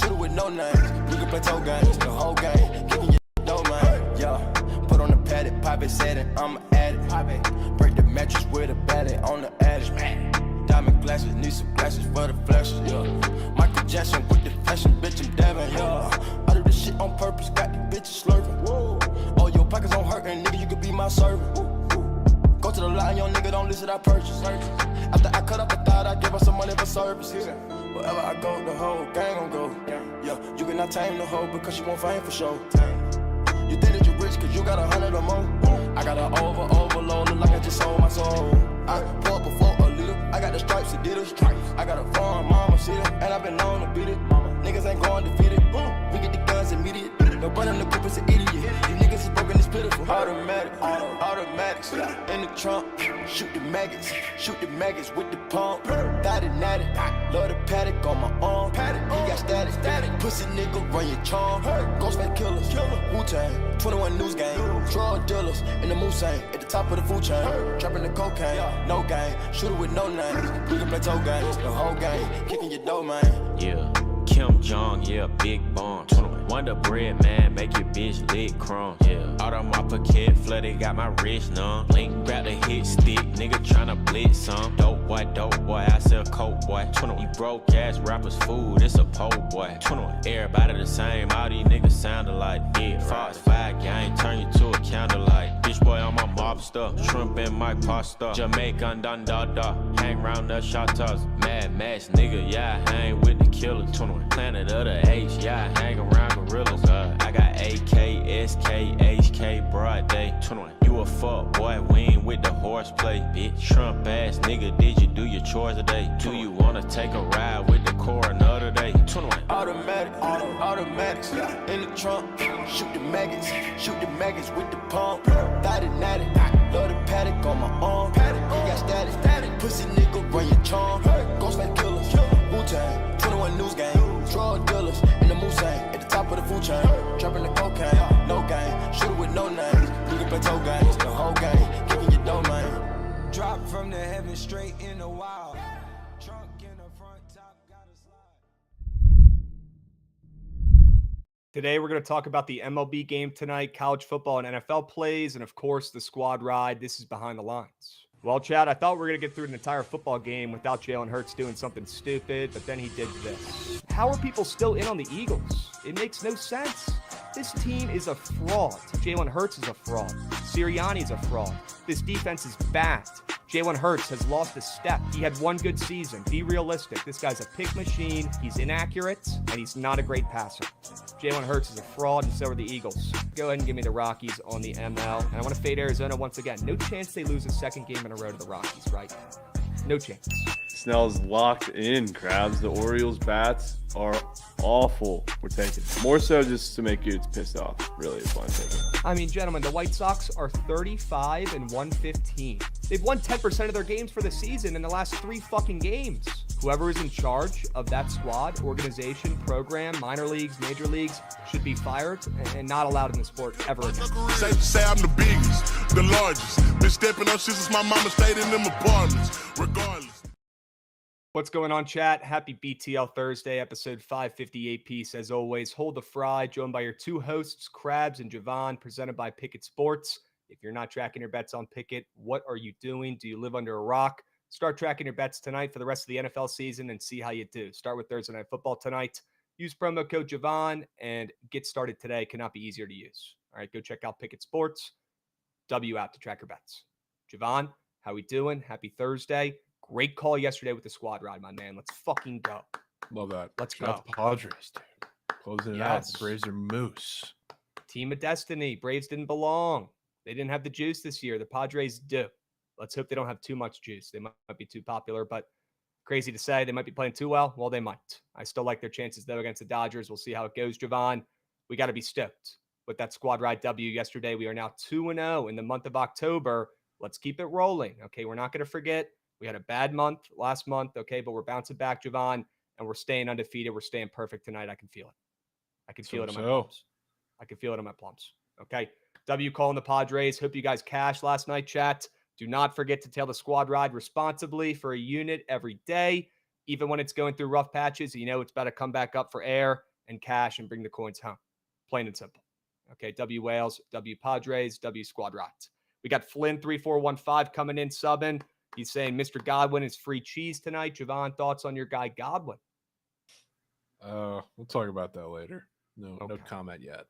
Shooter with no names. We can play toe games, the whole game. Kicking your dough, man. Yeah. Put on the paddock, pop it, set it, I'm at it. Break the mattress with a battery on the attic. Diamond glasses, need some glasses for the flashes, yeah. Michael Jackson with the fashion, bitch, I'm dabbing, yeah. I do this shit on purpose, got the bitches slurping. Whoa. All your pockets on hurting, nigga, you could be my servant. Go to the line, young nigga, don't listen, I purchase. After I cut up the thought, I give her some money for service. Wherever I go, the whole gang gon' go. Yeah, you cannot tame the hoe because she won't fame for show. You think that you rich cause you got 100 or more. I got an overload, look like I just sold my soul. I pour up before a liter, I got the stripes, Adidas. I got a farm, mama, see it, and I've been known to beat it. Niggas ain't going defeated, we get the guns immediate. No run in the group is an idiot, these niggas is broken, it's pitiful. Automatics, in the trunk, shoot the maggots with the pump. Thotty natty, love the paddock on my arm. He got static, pussy nigga, run your charm. Ghostface killers, Wu-Tang, 21 news game. Drug dealers in the Mulsanne, at the top of the food chain. Trapping the cocaine, no game, shooter with no names. We can play toe games, the whole game, kicking your dough, man. Yeah, Kim Jong, yeah, big bomb. Wonder bread, man, make your bitch lick crumb. Yeah, out of my pocket, flooded, got my wrist numb. Blink, grab the hit stick, nigga tryna blitz some. Dope boy, I sell coke, boy. You broke ass rappers, food, it's a po' boy. Everybody the same, all these niggas sound alike. Yeah, Fox 5 gang, turn you to a candlelight. Bitch boy on my mobster, shrimp in my pasta. Jamaican dun da da, hang round the shotters. Mad Max, nigga, yeah, hang with the killers. Planet of the Apes, yeah, hang around gorillas. I got AK, SK, HK, broad day. You a fuck boy, we ain't with the horseplay. Bitch, Trump ass nigga, did you do your chores today? Do you wanna take a ride with the coroner today? Automatics, in the trunk, shoot the maggots with the pump. Thotty natty, love the paddock on my arm. He got static, pussy nigga, run your charm. Ghostface killers, Wu-Tang, 21 news game. Drug dealers in the Mulsanne, at the top of the food chain. Trapping the cocaine, no game, shooter with no names. We can play toe games, the whole game, kicking your dough, man. Drop from the heaven straight in the wild. Trunk in the front, top got a slide. Today, we're going to talk about the MLB game tonight, college football and NFL plays, and of course, the squad ride. This is Behind the Lines. Well, Chad, I thought we were going to get through an entire football game without Jalen Hurts doing something stupid, but then he did this. How are people still in on the Eagles? It makes no sense. This team is a fraud. Jalen Hurts is a fraud. Sirianni's a fraud. This defense is bad. Jalen Hurts has lost a step. He had one good season. Be realistic. This guy's a pick machine. He's inaccurate, and he's not a great passer. Jalen Hurts is a fraud, and so are the Eagles. Go ahead and give me the Rockies on the ML. And I want to fade Arizona once again. No chance they lose a second game in a row to the Rockies, right? No chance. Snell's locked in, Krabs. The Orioles bats are awful. We're taking it. More so just to make you pissed off, really, is why I'm taking it. I mean, gentlemen, the White Sox are 35-115. They've won 10% of their games for the season in the last 3 fucking games. Whoever is in charge of that squad, organization, program, minor leagues, major leagues, should be fired and not allowed in the sport ever again. Safe to say I'm the biggest, the largest. Been stepping up since my mama stayed in them apartments, regardless. What's going on, chat? Happy BTL Thursday, episode 558 piece. As always, hold the fry, joined by your 2 hosts, Krabs and Jovan, presented by Bookit Sports. If you're not tracking your bets on Bookit, what are you doing? Do you live under a rock? Start tracking your bets tonight for the rest of the NFL season and see how you do. Start with Thursday Night Football tonight. Use promo code Jovan and get started today. Cannot be easier to use. All right, go check out Bookit Sports. W app to track your bets. Jovan, how we doing? Happy Thursday. Great call yesterday with the squad ride, my man. Let's fucking go. Love that. Let's go. go. The Padres, dude. Closing it out. The Braves are moose. Team of destiny. Braves didn't belong. They didn't have the juice this year. The Padres do. Let's hope they don't have too much juice. They might be too popular, but crazy to say. They might be playing too well. Well, they might. I still like their chances, though, against the Dodgers. We'll see how it goes, Jovan. We got to be stoked with that squad ride W yesterday. We are now 2-0 in the month of October. Let's keep it rolling. Okay, we're not going to forget. We had a bad month last month, okay, but we're bouncing back, Jovan, and we're staying undefeated. We're staying perfect tonight. I can feel it. I can feel it in my plums. I can feel it in my plums. Okay, W calling the Padres. Hope you guys cashed last night, chat. Do not forget to tail the squad ride responsibly for a unit every day. Even when it's going through rough patches, you know it's about to come back up for air. and cash and bring the coins home. Plain and simple. Okay, W Wales, W Padres, W Squad Rides. We got Flynn 3415 coming in subbing. He's saying Mr. Godwin is free cheese tonight. Jovan, thoughts on your guy Godwin? We'll talk about that later. No Okay. comment yet.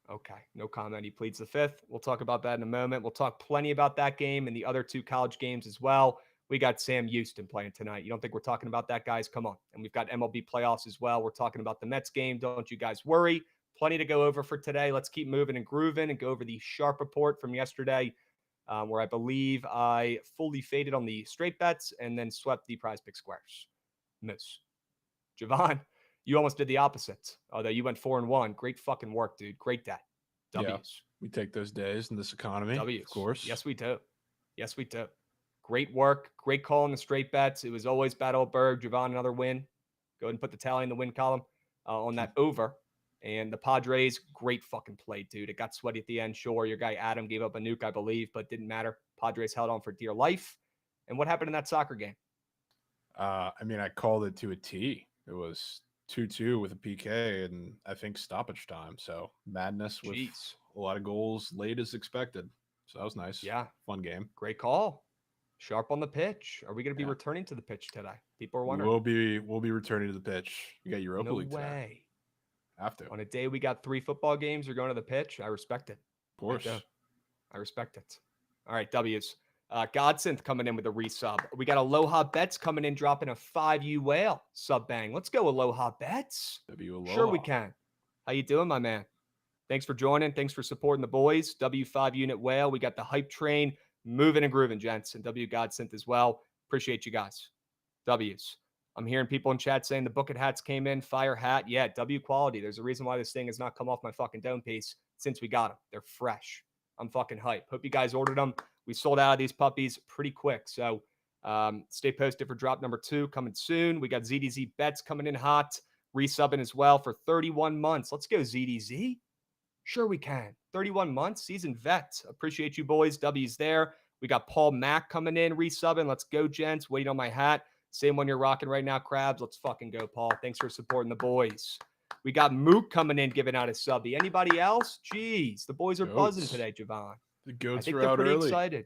Okay, no comment. He pleads the fifth. We'll talk about that in a moment. We'll talk plenty about that game and the other two college games as well. We got Sam Houston playing tonight. You don't think we're talking about that, guys? Come on. And we've got MLB playoffs as well. We're talking about the Mets game. Don't you guys worry. Plenty to go over for today. Let's keep moving and grooving and go over the sharp report from yesterday, where I believe I fully faded on the straight bets and then swept the PrizePicks squares. Moose. Jovan, you almost did the opposite, although you went 4-1. Great fucking work, dude. Great day. W's. Yeah, we take those days in this economy, W's. of course. Yes, we do. Yes, we do. Great work. Great call on the straight bets. It was always Battle Berg. Jovan, another win. Go ahead and put the tally in the win column on that over. And the Padres, great fucking play, dude. It got sweaty at the end. Sure, your guy Adam gave up a nuke, I believe, but didn't matter. Padres held on for dear life. And what happened in that soccer game? I called it to a T. It was 2-2 with a PK and I think stoppage time. So madness with a lot of goals late as expected. So that was nice. Yeah. Fun game. Great call. Sharp on the pitch. Are we going to be returning to the pitch today? People are wondering. We'll be returning to the pitch. You got Europa League today. No way. Have to. On a day we got 3 football games, you're going to the pitch. I respect it. Of course. I respect it. All right, W's. Godsynth coming in with a resub. We got Aloha Bets coming in, dropping a 5U whale sub bang. Let's go Aloha Bets. Aloha. Sure we can. How you doing, my man? Thanks for joining. Thanks for supporting the boys. W5 unit whale. We got the hype train moving and grooving, gents, and W Godsynth as well. Appreciate you guys. W's. I'm hearing people in chat saying the Bookit hats came in. Fire hat. Yeah, W quality. There's a reason why this thing has not come off my fucking dome piece since we got them. They're fresh. I'm fucking hype. Hope you guys ordered them. We sold out of these puppies pretty quick. So stay posted for drop number 2 coming soon. We got ZDZ Bets coming in hot. Resubbing as well for 31 months. Let's go, ZDZ. Sure we can. 31 months. Seasoned vet. Appreciate you boys. W's there. We got Paul Mack coming in. Resubbing. Let's go, gents. Waiting on my hat. Same one you're rocking right now, Krabs. Let's fucking go, Paul. Thanks for supporting the boys. We got Mook coming in, giving out a subby. Anybody else? Jeez, the boys are buzzing today, Jovan. The goats I think are they're out pretty early. excited.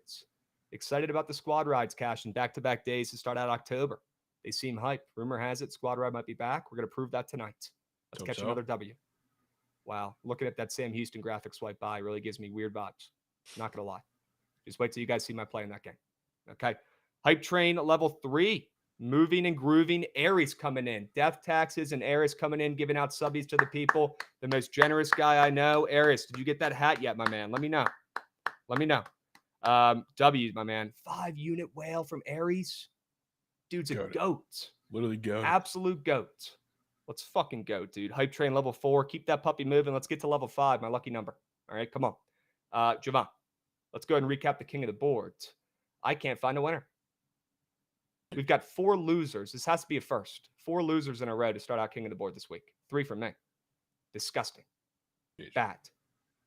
Excited about the squad rides cashing back-to-back days to start out October. They seem hyped. Rumor has it squad ride might be back. We're going to prove that tonight. Let's catch another W. Wow. Looking at that Sam Houston graphic swipe by really gives me weird vibes. Not going to lie. Just wait till you guys see my play in that game. Okay. Hype train level 3. Moving and grooving. Aries coming in. Death taxes and Aries coming in, giving out subbies to the people. The most generous guy I know. Aries, did you get that hat yet, my man? Let me know. Let me know. W, my man. 5 unit whale from Aries. Dude's a goat. Literally goat. Absolute goat. Let's fucking go, dude. Hype train level 4. Keep that puppy moving. Let's get to level 5, my lucky number. All right, come on. Jovan, let's go ahead and recap the king of the board. I can't find a winner. We've got 4 losers. This has to be a first. 4 losers in a row to start out king of the board this week. 3 from me. Disgusting. Bad.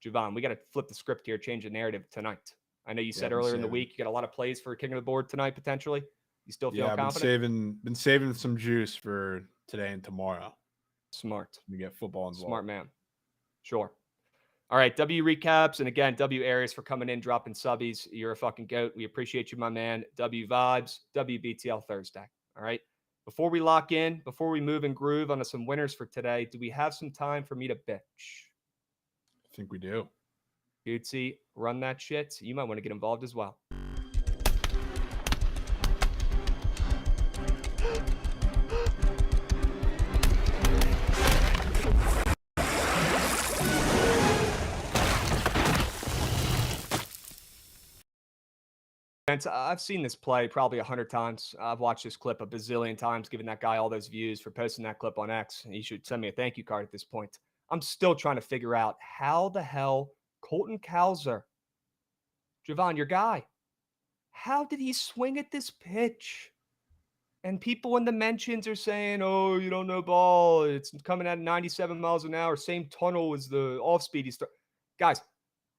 Jovan, we got to flip the script here, change the narrative tonight. I know you said earlier in the week you got a lot of plays for king of the board tonight, potentially. You still feel confident? Been saving some juice for today and tomorrow. Smart. We get football involved. Smart man. Sure. All right, W recaps. And again, W Aries for coming in, dropping subbies. You're a fucking goat. We appreciate you, my man. W vibes. WBTL Thursday. All right. Before we lock in, before we move and groove onto some winners for today, do we have some time for me to bitch? I think we do. Gucci, run that shit. You might want to get involved as well. I've seen this play probably 100 times. I've watched this clip a bazillion times, giving that guy all those views for posting that clip on X. He should send me a thank you card at this point. I'm still trying to figure out how the hell Colton Cowser, Jovan, your guy, how did he swing at this pitch? And people in the mentions are saying, oh, you don't know ball. It's coming at 97 miles an hour. Same tunnel as the off speed. Guys,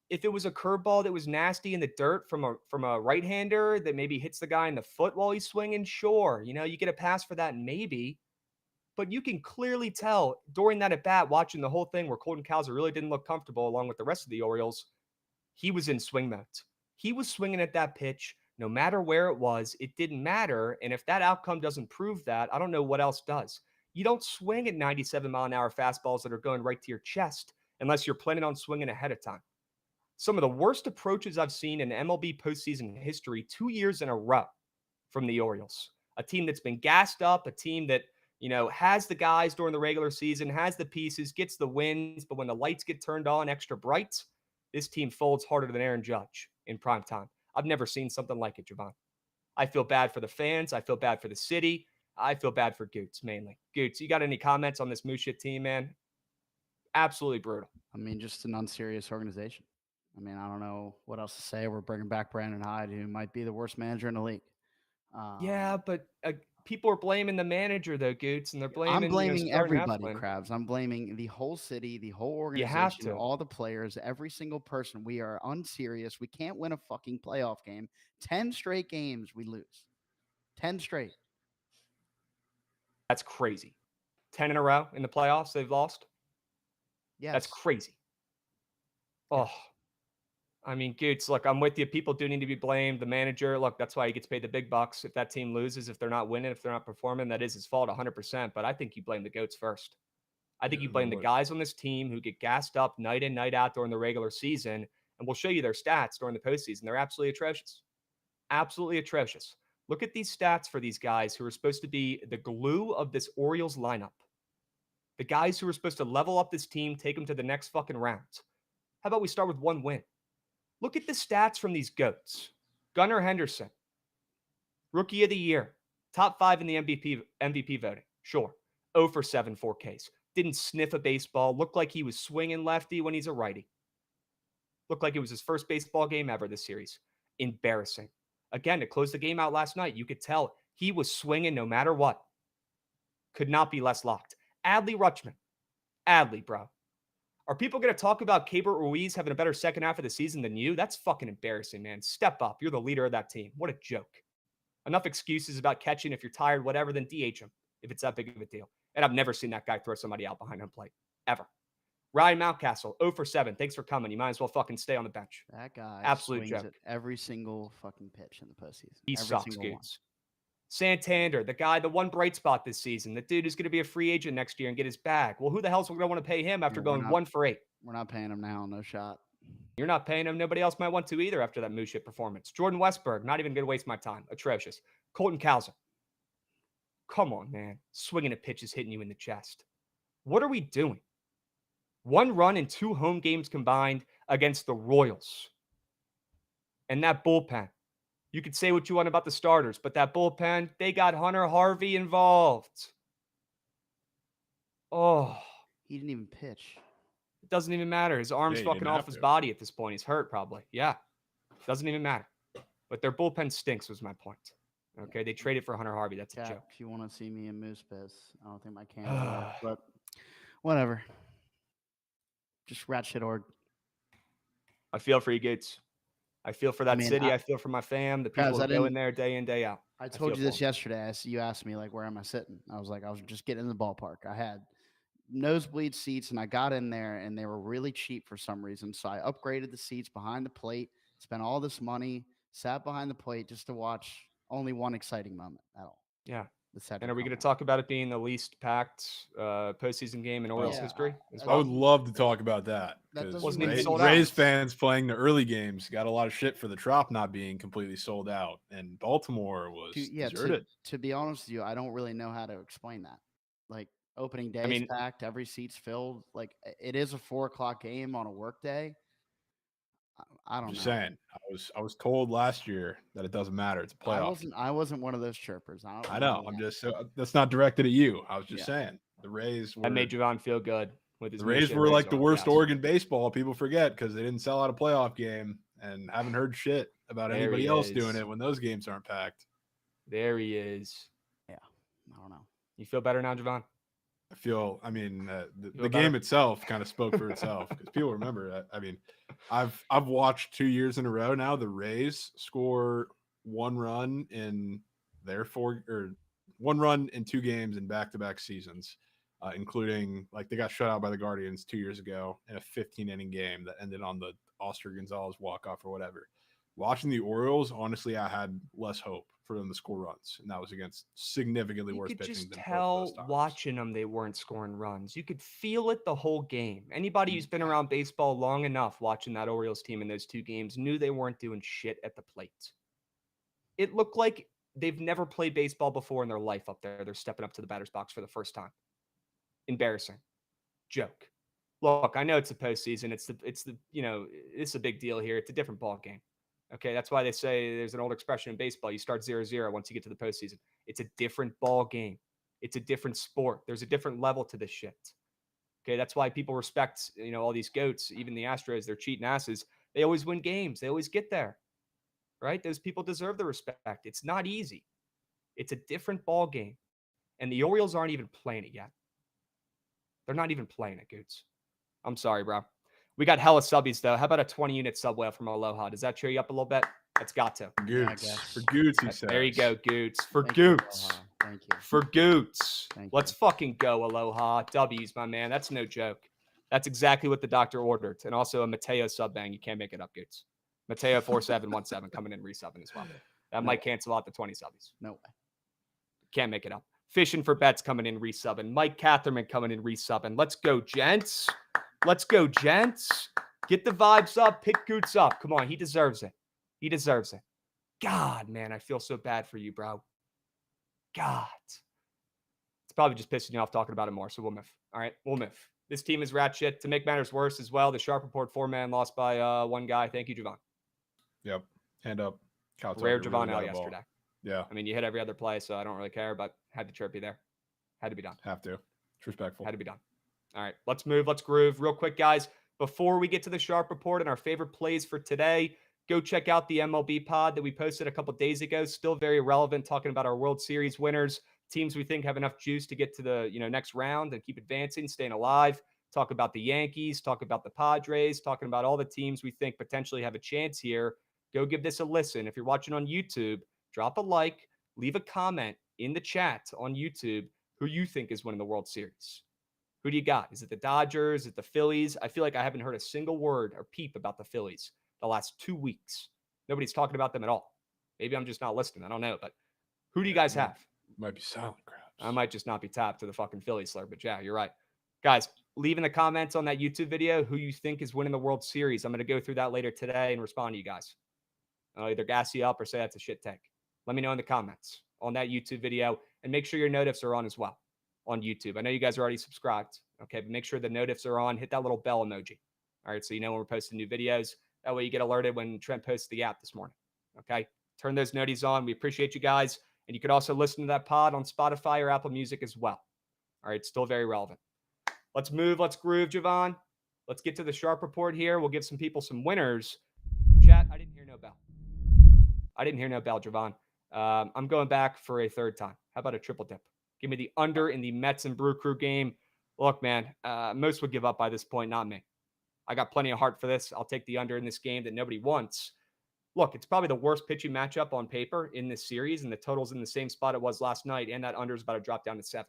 if it was a curveball that was nasty in the dirt from a right-hander that maybe hits the guy in the foot while he's swinging, sure. You know, you get a pass for that maybe. but you can clearly tell during that at bat, watching the whole thing where Colton Cowser really didn't look comfortable along with the rest of the Orioles, he was in swing mode. He was swinging at that pitch no matter where it was. It didn't matter. And if that outcome doesn't prove that, I don't know what else does. You don't swing at 97-mile-an-hour fastballs that are going right to your chest unless you're planning on swinging ahead of time. Some of the worst approaches I've seen in MLB postseason history 2 years in a row from the Orioles. A team that's been gassed up, a team that, has the guys during the regular season, has the pieces, gets the wins, but when the lights get turned on extra bright, this team folds harder than Aaron Judge in prime time. I've never seen something like it, Jovan. I feel bad for the fans. I feel bad for the city. I feel bad for Goots mainly. Goots, you got any comments on this Moose shit team, man? Absolutely brutal. I mean, just an unserious organization. I mean, I don't know what else to say. We're bringing back Brandon Hyde, who might be the worst manager in the league. Yeah, but people are blaming the manager, though, Goots, and they're blaming. I'm blaming everybody, Krabs. I'm blaming the whole city, the whole organization, all the players, every single person. We are unserious. We can't win a fucking playoff game. 10 straight games we lose. 10 straight. That's crazy. 10 in a row in the playoffs they've lost? Yeah. That's crazy. Oh, I mean, Goots, look, I'm with you. People do need to be blamed. The manager, look, that's why he gets paid the big bucks. If that team loses, if they're not winning, if they're not performing, that is his fault 100%. But I think you blame the Goats first. I think you blame the guys on this team who get gassed up night in, night out during the regular season. And we'll show you their stats during the postseason. They're absolutely atrocious. Absolutely atrocious. Look at these stats for these guys who are supposed to be the glue of this Orioles lineup. The guys who are supposed to level up this team, take them to the next fucking round. How about we start with one win? Look at the stats from these Goats. Gunnar Henderson, Rookie of the Year, top 5 in the MVP voting. Sure. 0 for 7, 4 Ks. Didn't sniff a baseball. Looked like he was swinging lefty when he's a righty. Looked like it was his first baseball game ever this series. Embarrassing. Again, to close the game out last night, you could tell he was swinging no matter what. Could not be less locked. Adley Rutschman. Adley, bro. Are people going to talk about Keibert Ruiz having a better second half of the season than you? That's fucking embarrassing, man. Step up. You're the leader of that team. What a joke. Enough excuses about catching. If you're tired, whatever, then DH him if it's that big of a deal. And I've never seen that guy throw somebody out behind home plate. Ever. Ryan Mountcastle, 0 for 7. Thanks for coming. You might as well fucking stay on the bench. That guy absolute swings joke. At every single fucking pitch in the postseason. He every sucks, single dudes. Santander, the guy, the one bright spot this season. The dude is going to be a free agent next year and get his bag. Well, who the hell's going to want to pay him after going 1 for 8? We're not paying him now. No shot. You're not paying him. Nobody else might want to either after that Moose shit performance. Jordan Westberg, not even going to waste my time. Atrocious. Colton Cowser. Come on, man. Swinging at pitches, hitting you in the chest. What are we doing? 1 run in 2 home games combined against the Royals. And that bullpen. You could say what you want about the starters, but that bullpen, they got Hunter Harvey involved. Oh. He didn't even pitch. It doesn't even matter. His arm's fucking off his body at this point. He's hurt probably. Yeah. Doesn't even matter. But their bullpen stinks was my point. Okay, they traded for Hunter Harvey. That's a joke. If you want to see me in Moose Piss, I don't think my camera works, but whatever. Just rat shit org. I feel for you, Gates. I feel for that city. I feel for my fam, the people that go in there day in, day out. I told you this yesterday. You asked me, like, where am I sitting? I was like, I was just getting in the ballpark. I had nosebleed seats, and I got in there, and they were really cheap for some reason. So I upgraded the seats behind the plate, spent all this money, sat behind the plate just to watch only one exciting moment at all. Yeah. And are we going to talk about it being the least packed postseason game in Orioles history? I would love to talk about that. Wasn't even sold out. Rays fans playing the early games got a lot of shit for the Trop not being completely sold out, and Baltimore was deserted. To be honest with you, I don't really know how to explain that. Like, opening day is packed, every seat's filled. Like, it is a 4:00 game on a work day. I don't know. Just saying. I was told last year that it doesn't matter. It's a playoff. I wasn't one of those chirpers. I know. I'm just that's not directed at you. I was just saying the Rays were. That made Jovan feel good with his. The Rays were like the worst Oregon baseball. People forget because they didn't sell out a playoff game and haven't heard shit about anybody else doing it when those games aren't packed. There he is. Yeah. I don't know. You feel better now, Jovan? I feel. I mean, the game itself kind of spoke for itself because people remember. I mean, I've watched 2 years in a row now. The Rays score 1 run in their one run in 2 games in back-to-back seasons, including like they got shut out by the Guardians 2 years ago in a 15-inning game that ended on the Oscar Gonzalez walk-off or whatever. Watching the Orioles, honestly, I had less hope for them to score runs, and that was against significantly worse pitching than both of those You could just tell times. watching them they weren't scoring runs. You could feel it the whole game. Anybody who's been around baseball long enough watching that Orioles team in those 2 games knew they weren't doing shit at the plate. It looked like they've never played baseball before in their life up there. They're stepping up to the batter's box for the first time. Embarrassing. Joke. Look, I know it's the postseason. It's the it's a big deal here. It's a different ball game. Okay, that's why they say there's an old expression in baseball. You start 0-0 once you get to the postseason. It's a different ball game. It's a different sport. There's a different level to this shit. Okay, that's why people respect, all these GOATs, even the Astros, they're cheating asses. They always win games. They always get there, right? Those people deserve the respect. It's not easy. It's a different ball game. And the Orioles aren't even playing it yet. They're not even playing it, Goots. I'm sorry, bro. We got hella subbies, though. How about a 20-unit sub whale from Aloha? Does that cheer you up a little bit? It's got to. Goots. For Goots, he says. There you go, Goots. For Thank you, Goots. Aloha. Thank you. For Goots. Thank Let's you. fucking go, Aloha. W's, my man. That's no joke. That's exactly what the doctor ordered. And also a Mateo sub bang. You can't make it up, Goots. Mateo 4717 coming in resubbing as well. That might cancel out the 20 subbies. No way. Can't make it up. Fishing for Bets coming in resubbing. Mike Catherman coming in resubbing. Let's go, gents. Let's go, gents. Get the vibes up. Pick Goots up. Come on. He deserves it. He deserves it. God, man, I feel so bad for you, bro. God. It's probably just pissing you off talking about it more, so we'll move. All right, we'll move. This team is rat shit. To make matters worse as well, the Sharp Report 4-man lost by 1 guy. Thank you, Jovan. Yep. Hand up. Rare Jovan out yesterday. Yeah. I mean, you hit every other play, so I don't really care, but had to chirp you there. Had to be done. Have to. It's respectful. Had to be done. All right, let's move. Let's groove. Real quick, guys, before we get to the Sharp Report and our favorite plays for today, go check out the MLB pod that we posted a couple days ago. Still very relevant, talking about our World Series winners, teams we think have enough juice to get to the next round and keep advancing, staying alive. Talk about the Yankees, talk about the Padres, talking about all the teams we think potentially have a chance here. Go give this a listen. If you're watching on YouTube, drop a like, leave a comment in the chat on YouTube who you think is winning the World Series. Who do you got? Is it the Dodgers? Is it the Phillies? I feel like I haven't heard a single word or peep about the Phillies the last 2 weeks. Nobody's talking about them at all. Maybe I'm just not listening. I don't know. But who do you guys have? Might be silent, Krabs. I might just not be tapped to the fucking Phillies slur, but yeah, you're right. Guys, leave in the comments on that YouTube video who you think is winning the World Series. I'm going to go through that later today and respond to you guys. I'll either gas you up or say that's a shit take. Let me know in the comments on that YouTube video, and make sure your notifs are on as well on YouTube. I know you guys are already subscribed, okay, but make sure the notifs are on. Hit that little bell emoji, all right, so you know when we're posting new videos. That way you get alerted when Trent posts the app this morning, okay? Turn those noties on. We appreciate you guys, and you could also listen to that pod on Spotify or Apple Music as well. All right, still very relevant. Let's move. Let's groove, Jovan. Let's get to the Sharp Report here. We'll give some people some winners. Chat, I didn't hear no bell. I didn't hear no bell, Jovan. I'm going back for a 3rd time. How about a triple dip? Give me the under in the Mets and Brew Crew game. Look, man, most would give up by this point, not me. I got plenty of heart for this. I'll take the under in this game that nobody wants. Look, it's probably the worst pitching matchup on paper in this series, and the total's in the same spot it was last night, and that under is about to drop down to 7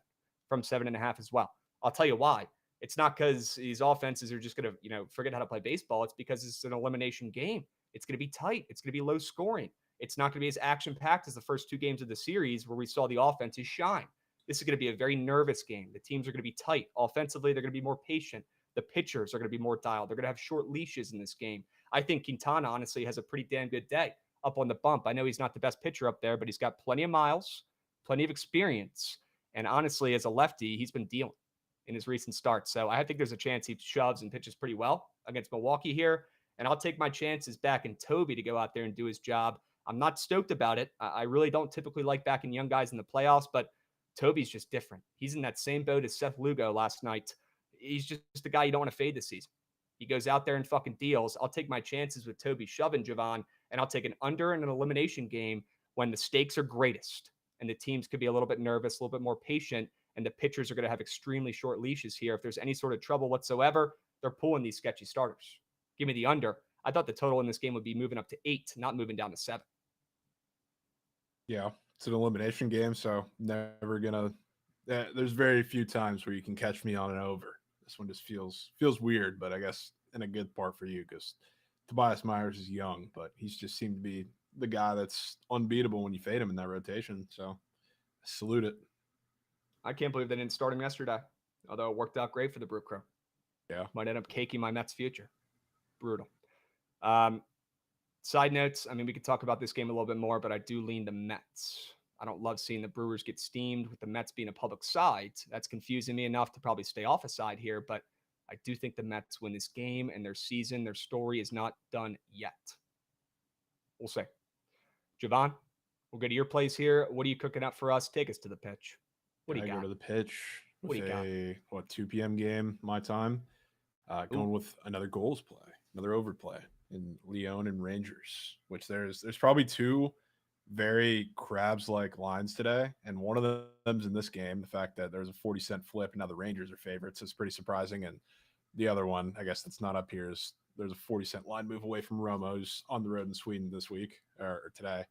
from 7.5 as well. I'll tell you why. It's not because these offenses are just going to, forget how to play baseball. It's because it's an elimination game. It's going to be tight. It's going to be low scoring. It's not going to be as action-packed as the first 2 games of the series where we saw the offenses shine. This is going to be a very nervous game. The teams are going to be tight. Offensively, they're going to be more patient. The pitchers are going to be more dialed. They're going to have short leashes in this game. I think Quintana, honestly, has a pretty damn good day up on the bump. I know he's not the best pitcher up there, but he's got plenty of miles, plenty of experience. And honestly, as a lefty, he's been dealing in his recent starts. So I think there's a chance he shoves and pitches pretty well against Milwaukee here. And I'll take my chances back in Toby to go out there and do his job. I'm not stoked about it. I really don't typically like backing young guys in the playoffs, but Toby's just different. He's in that same boat as Seth Lugo last night. He's just the guy you don't want to fade this season. He goes out there and fucking deals. I'll take my chances with Toby shoving Jovan, and I'll take an under in an elimination game when the stakes are greatest and the teams could be a little bit nervous, a little bit more patient, and the pitchers are going to have extremely short leashes here. If there's any sort of trouble whatsoever, they're pulling these sketchy starters. Give me the under. I thought the total in this game would be moving up to 8, not moving down to 7. Yeah, It's an elimination game, so never gonna. There's very few times where you can catch me on an over. This one just feels weird, but I guess in a good part for you because Tobias Myers is young, but he's just seemed to be the guy that's unbeatable when you fade him in that rotation. So salute it. I can't believe they didn't start him yesterday, although it worked out great for the Brew Crew. Yeah. Might end up caking my Mets future. Brutal. Side notes, I mean, we could talk about this game a little bit more, but I do lean the Mets. I don't love seeing the Brewers get steamed with the Mets being a public side. That's confusing me enough to probably stay off a side here, but I do think the Mets win this game and their season, their story is not done yet. We'll see. Jovan, we'll go to your place here. What are you cooking up for us? Take us to the pitch. What do you got? I go to the pitch What with do you got? 2 p.m. game, my time. Going with another goals play, another overplay in Leon and Rangers, which there's probably two very Krabs-like lines today, and one of them's in this game. The fact that there's a 40-cent flip, and now the Rangers are favorites is pretty surprising. And the other one, I guess that's not up here, is there's a 40-cent line move away from Romo, who's on the road in Sweden this week or today.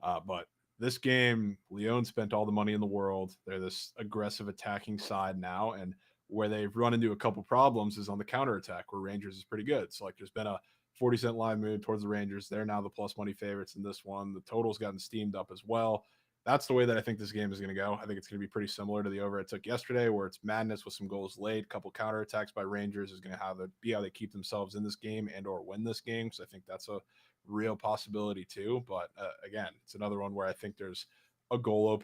But this game, Leon spent all the money in the world. They're this aggressive attacking side now, and where they've run into a couple problems is on the counterattack, where Rangers is pretty good. So, like, there's been a 40-cent line move towards the Rangers. They're now the plus money favorites in this one. The total's gotten steamed up as well. That's the way that I think this game is going to go. I think it's going to be pretty similar to the over I took yesterday, where it's madness with some goals late. Couple counterattacks by Rangers is going to be how they keep themselves in this game and or win this game. So I think that's a real possibility too. But again, it's another one where I think there's a goal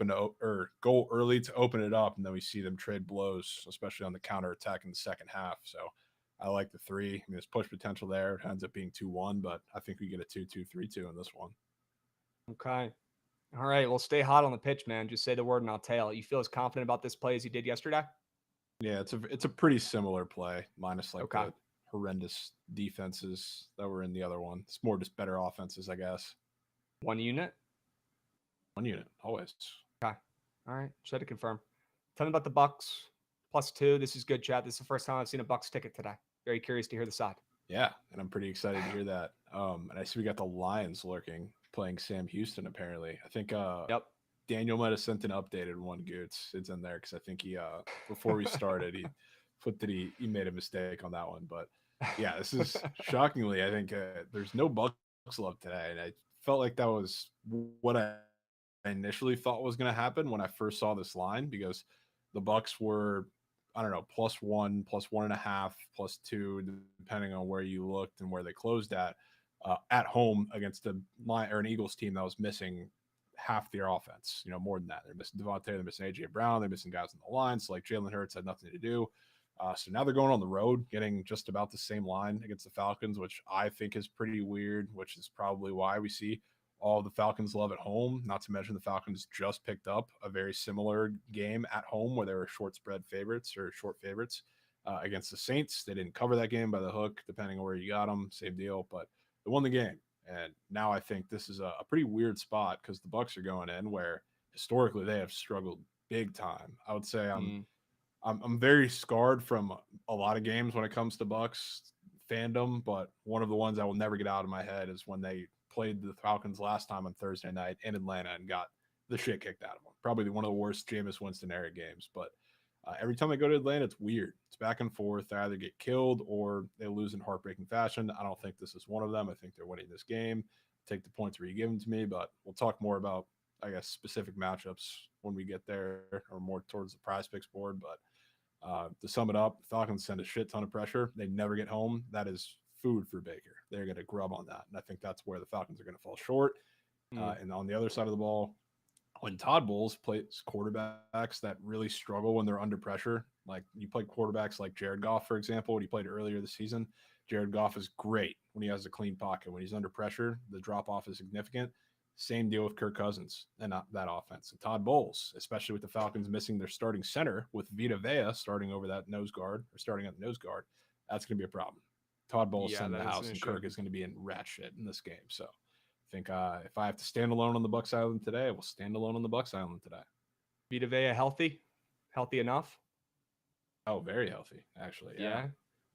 goal early to open it up, and then we see them trade blows, especially on the counterattack in the second half. So I like the 3. I mean, there's push potential there. It ends up being 2-1, but I think we get a 2-2, 3-2 in this one. Okay. All right. Well, stay hot on the pitch, man. Just say the word and I'll tail it. You feel as confident about this play as you did yesterday? Yeah, it's a pretty similar play, minus like Okay. the horrendous defenses that were in the other one. It's more just better offenses, I guess. 1 unit? 1 unit, always. Okay. All right. Just had to confirm. Tell me about the Bucks +2. This is good, chat. This is the first time I've seen a Bucks ticket today. Very curious to hear the side. Yeah, and I'm pretty excited to hear that. And I see we got the Lions lurking, playing Sam Houston, apparently. I think Yep. Daniel might have sent an updated one, Goots. It's in there because I think he before we started, he put that he made a mistake on that one. But yeah, this is shockingly, I think there's no Bucks love today. And I felt like that was what I initially thought was going to happen when I first saw this line, because the Bucks were, I don't know, +1, +1.5, +2, depending on where you looked and where they closed at home against an Eagles team that was missing half their offense, more than that. They're missing Devontae, they're missing A.J. Brown, they're missing guys on the line. So like Jalen Hurts had nothing to do. So now they're going on the road, getting just about the same line against the Falcons, which I think is pretty weird, which is probably why we see all the Falcons love at home. Not to mention the Falcons just picked up a very similar game at home where they were short favorites against the Saints. They didn't cover that game by the hook, depending on where you got them. Same deal, but they won the game. And now I think this is a pretty weird spot because the Bucks are going in where historically they have struggled big time. I would say I'm very scarred from a lot of games when it comes to Bucks fandom, but one of the ones I will never get out of my head is when they played the Falcons last time on Thursday night in Atlanta and got the shit kicked out of them. Probably one of the worst Jameis Winston era games, but every time they go to Atlanta, it's weird. It's back and forth. They either get killed or they lose in heartbreaking fashion. I don't think this is one of them. I think they're winning this game. Take the points where you give them to me, but we'll talk more about, I guess, specific matchups when we get there or more towards the PrizePicks board. But to sum it up, Falcons send a shit ton of pressure. They never get home. That is food for Baker. They're going to grub on that. And I think that's where the Falcons are going to fall short. And on the other side of the ball, when Todd Bowles plays quarterbacks that really struggle when they're under pressure, like you play quarterbacks like Jared Goff, for example, when he played earlier this season, Jared Goff is great when he has a clean pocket. When he's under pressure, the drop-off is significant. Same deal with Kirk Cousins and that offense. And Todd Bowles, especially with the Falcons missing their starting center, with Vita Vea starting over that nose guard or starting at the nose guard, that's going to be a problem. Todd Bowles sent the house, and Kirk is going to be in rat shit in this game. So I think if I have to stand alone on the Bucks Island today, I will stand alone on the Bucks Island today. Vita Vea healthy enough? Oh, very healthy, actually. Yeah.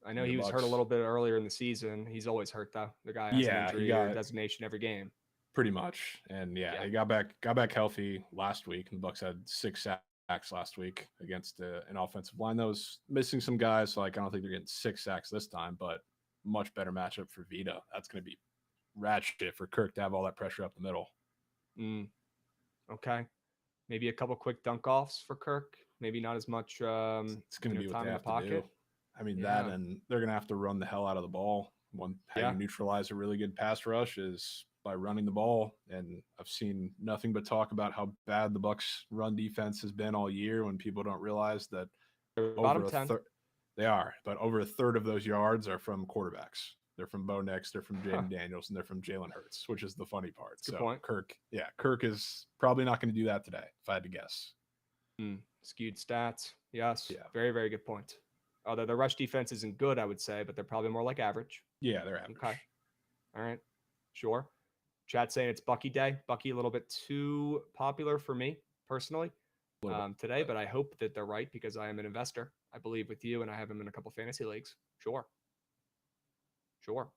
I know he was hurt a little bit earlier in the season. He's always hurt, though. The guy has an injury or designation every game. Pretty much. And yeah, they got back healthy last week, and the Bucks had 6 sacks last week against an offensive line that was missing some guys. So like, I don't think they're getting 6 sacks this time, but much better matchup for Vita. That's going to be ratchet for Kirk to have all that pressure up the middle. Okay. Maybe a couple quick dunk offs for Kirk. Maybe not as much it's going to be what time they in the have pocket. to do. I mean, that, and they're going to have to run the hell out of the ball. How you neutralize a really good pass rush is by running the ball. And I've seen nothing but talk about how bad the Bucks run defense has been all year, when people don't realize that they are, but over a third of those yards are from quarterbacks. They're from Bo Nix, they're from Jaden Daniels, and they're from Jalen Hurts, which is the funny part. Good point. Kirk is probably not going to do that today, if I had to guess. Skewed stats. Yes. Yeah. Very, very good point. Although the rush defense isn't good, I would say, but they're probably more like average. Yeah, they're average. Okay. All right. Sure. Chat saying it's Bucky Day. Bucky a little bit too popular for me personally today, but I hope that they're right because I am an investor. I believe with you, and I have him in a couple fantasy leagues. Sure. All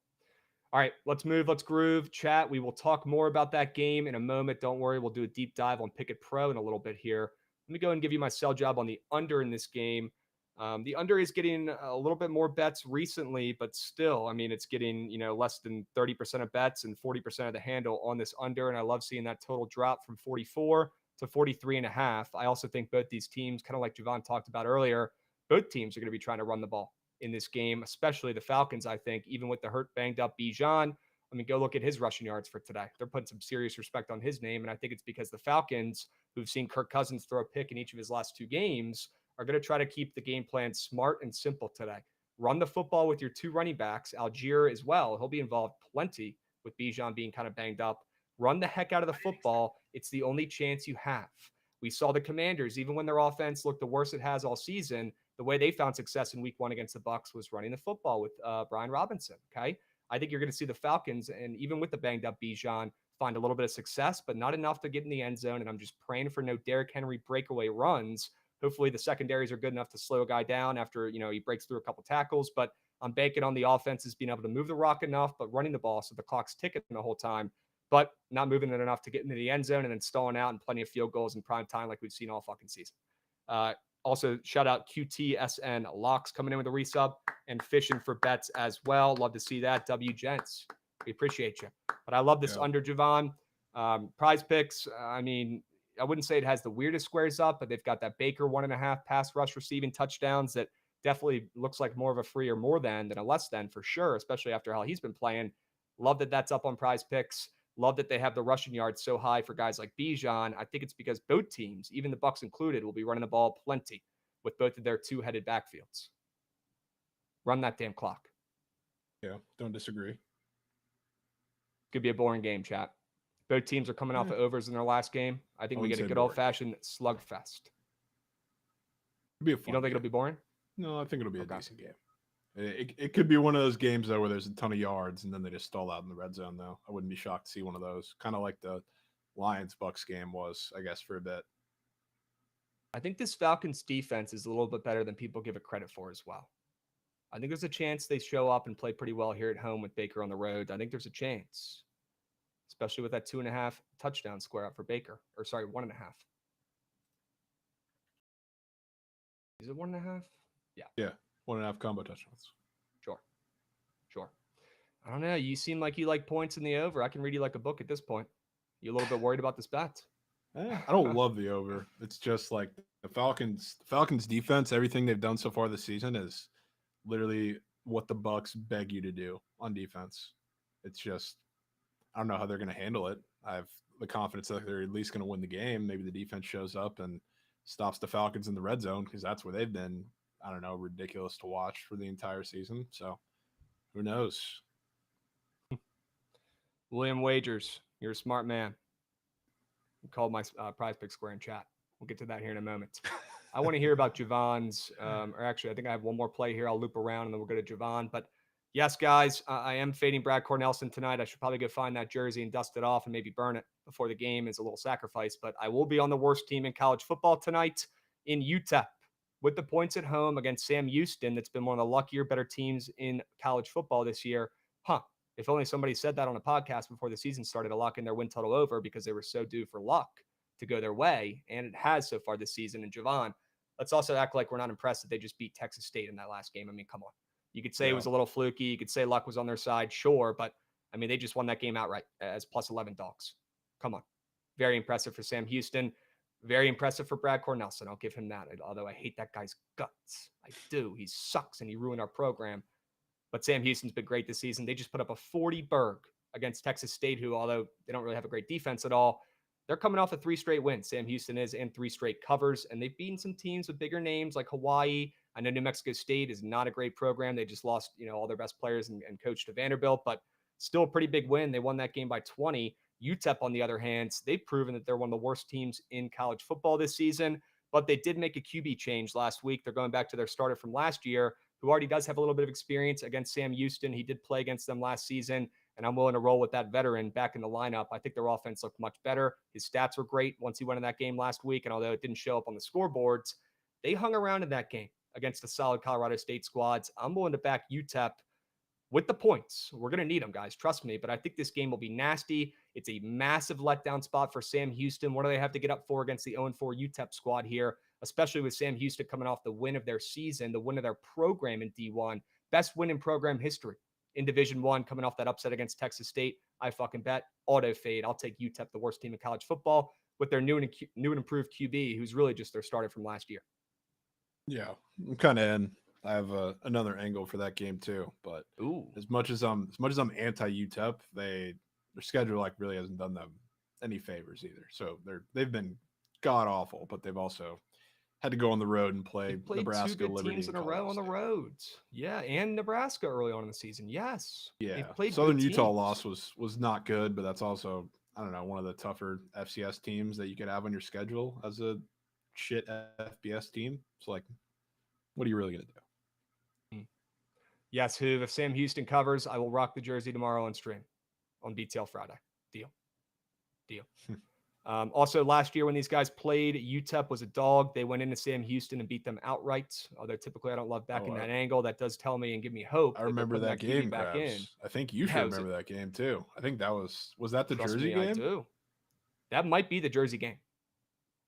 right, let's move. Let's groove. Chat, we will talk more about that game in a moment. Don't worry. We'll do a deep dive on Pickett Pro in a little bit here. Let me go and give you my sell job on the under in this game. The under is getting a little bit more bets recently, but still, I mean, it's getting, less than 30% of bets and 40% of the handle on this under. And I love seeing that total drop from 44 to 43.5. I also think both these teams, kind of like Jovan talked about earlier, both teams are going to be trying to run the ball in this game, especially the Falcons, I think, even with the hurt, banged up Bijan. I mean, go look at his rushing yards for today. They're putting some serious respect on his name. And I think it's because the Falcons, who've seen Kirk Cousins throw a pick in each of his last 2 games, are going to try to keep the game plan smart and simple today. Run the football with your 2 running backs, Algier as well. He'll be involved plenty with Bijan being kind of banged up. Run the heck out of the football. It's the only chance you have. We saw the Commanders, even when their offense looked the worst it has all season, the way they found success in week 1 against the Bucs was running the football with Brian Robinson. Okay. I think you're going to see the Falcons, and even with the banged up Bijan, find a little bit of success, but not enough to get in the end zone. And I'm just praying for no Derrick Henry breakaway runs. Hopefully the secondaries are good enough to slow a guy down after, he breaks through a couple tackles, but I'm banking on the offenses being able to move the rock enough, but running the ball so the clock's ticking the whole time, but not moving it enough to get into the end zone and then stalling out and plenty of field goals in prime time like we've seen all fucking season. Also, shout out QTSN Locks coming in with a resub and fishing for bets as well. Love to see that. W Gents, we appreciate you. But I love this under Jovan. PrizePicks, I mean, I wouldn't say it has the weirdest squares up, but they've got that Baker 1.5 pass rush receiving touchdowns that definitely looks like more of a free or more than a less than for sure, especially after how he's been playing. Love that that's up on PrizePicks. Love that they have the rushing yards so high for guys like Bijan. I think it's because both teams, even the Bucs included, will be running the ball plenty with both of their 2-headed backfields. Run that damn clock. Yeah, don't disagree. Could be a boring game, chat. Both teams are coming off of overs in their last game. I think we get a good old-fashioned slugfest. It'll be a fun You don't think game. it'll be boring? No, I think it'll be a decent game. It could be one of those games, though, where there's a ton of yards and then they just stall out in the red zone, though. I wouldn't be shocked to see one of those. Kind of like the Lions-Bucks game was, I guess, for a bit. I think this Falcons defense is a little bit better than people give it credit for as well. I think there's a chance they show up and play pretty well here at home with Baker on the road. I think there's a chance, especially with that 2.5 touchdown square up for Baker. Or sorry, 1.5. Is it 1.5? Yeah. Yeah, 1.5 combo touchdowns. Sure. I don't know. You seem like you like points in the over. I can read you like a book at this point. You a little bit worried about this bet? I don't love the over. It's just like the Falcons defense, everything they've done so far this season is literally what the Bucs beg you to do on defense. It's just, I don't know how they're going to handle it. I have the confidence that they're at least going to win the game. Maybe the defense shows up and stops the Falcons in the red zone because that's where they've been, I don't know, ridiculous to watch for the entire season. So who knows? William Wagers, you're a smart man. You called my PrizePicks square in chat. We'll get to that here in a moment. I want to hear about Jovan's, or actually, I think I have one more play here. I'll loop around and then we'll go to Jovan. But yes, guys, I am fading Brad Cornelson tonight. I should probably go find that jersey and dust it off and maybe burn it before the game as a little sacrifice. But I will be on the worst team in college football tonight in UTEP with the points at home against Sam Houston. That's been one of the luckier, better teams in college football this year. If only somebody said that on a podcast before the season started to lock in their win total over because they were so due for luck to go their way. And it has so far this season. And Jovan, let's also act like we're not impressed that they just beat Texas State in that last game. I mean, come on. You could say it was a little fluky. You could say luck was on their side. Sure. But I mean, they just won that game outright as plus 11 dogs. Come on. Very impressive for Sam Houston. Very impressive for Brad Cornelsen. I'll give him that. Although I hate that guy's guts. I do. He sucks and he ruined our program. But Sam Houston's been great this season. They just put up a 40-burg against Texas State, who, although they don't really have a great defense at all, they're coming off of 3 straight wins. Sam Houston is, and 3 straight covers. And they've beaten some teams with bigger names like Hawaii. I know New Mexico State is not a great program. They just lost, all their best players and coach to Vanderbilt, but still a pretty big win. They won that game by 20. UTEP, on the other hand, they've proven that they're one of the worst teams in college football this season, but they did make a QB change last week. They're going back to their starter from last year, who already does have a little bit of experience against Sam Houston. He did play against them last season, and I'm willing to roll with that veteran back in the lineup. I think their offense looked much better. His stats were great once he went in that game last week, and although it didn't show up on the scoreboards, they hung around in that game against the solid Colorado State squads. I'm willing to back UTEP with the points. We're going to need them, guys. Trust me. But I think this game will be nasty. It's a massive letdown spot for Sam Houston. What do they have to get up for against the 0-4 UTEP squad here, especially with Sam Houston coming off the win of their season, the win of their program in D1, best win in program history in Division I, coming off that upset against Texas State? I fucking bet. Auto fade. I'll take UTEP, the worst team in college football, with their new and improved QB, who's really just their starter from last year. Yeah, I'm kind of in. I have another angle for that game too, but as much as I'm anti UTEP, their schedule really hasn't done them any favors either. So they've been god awful, but they've also had to go on the road and play Nebraska, 2 good Liberty, teams in a row on the roads. Yeah, and Nebraska early on in the season. Yes. Yeah. Southern Utah loss was not good, but that's also, I don't know, one of the tougher FCS teams that you could have on your schedule as a shit FBS team. So what are you really gonna do? Yes, Hoov. If Sam Houston covers, I will rock the jersey tomorrow on stream on BTL Friday. Deal. Also, last year when these guys played, UTEP was a dog. They went into Sam Houston and beat them outright. Although typically I don't love backing that angle. That does tell me and give me hope. I remember that game back in. I think you should remember that game too. I think that was that the Jersey game? I do. That might be the Jersey game.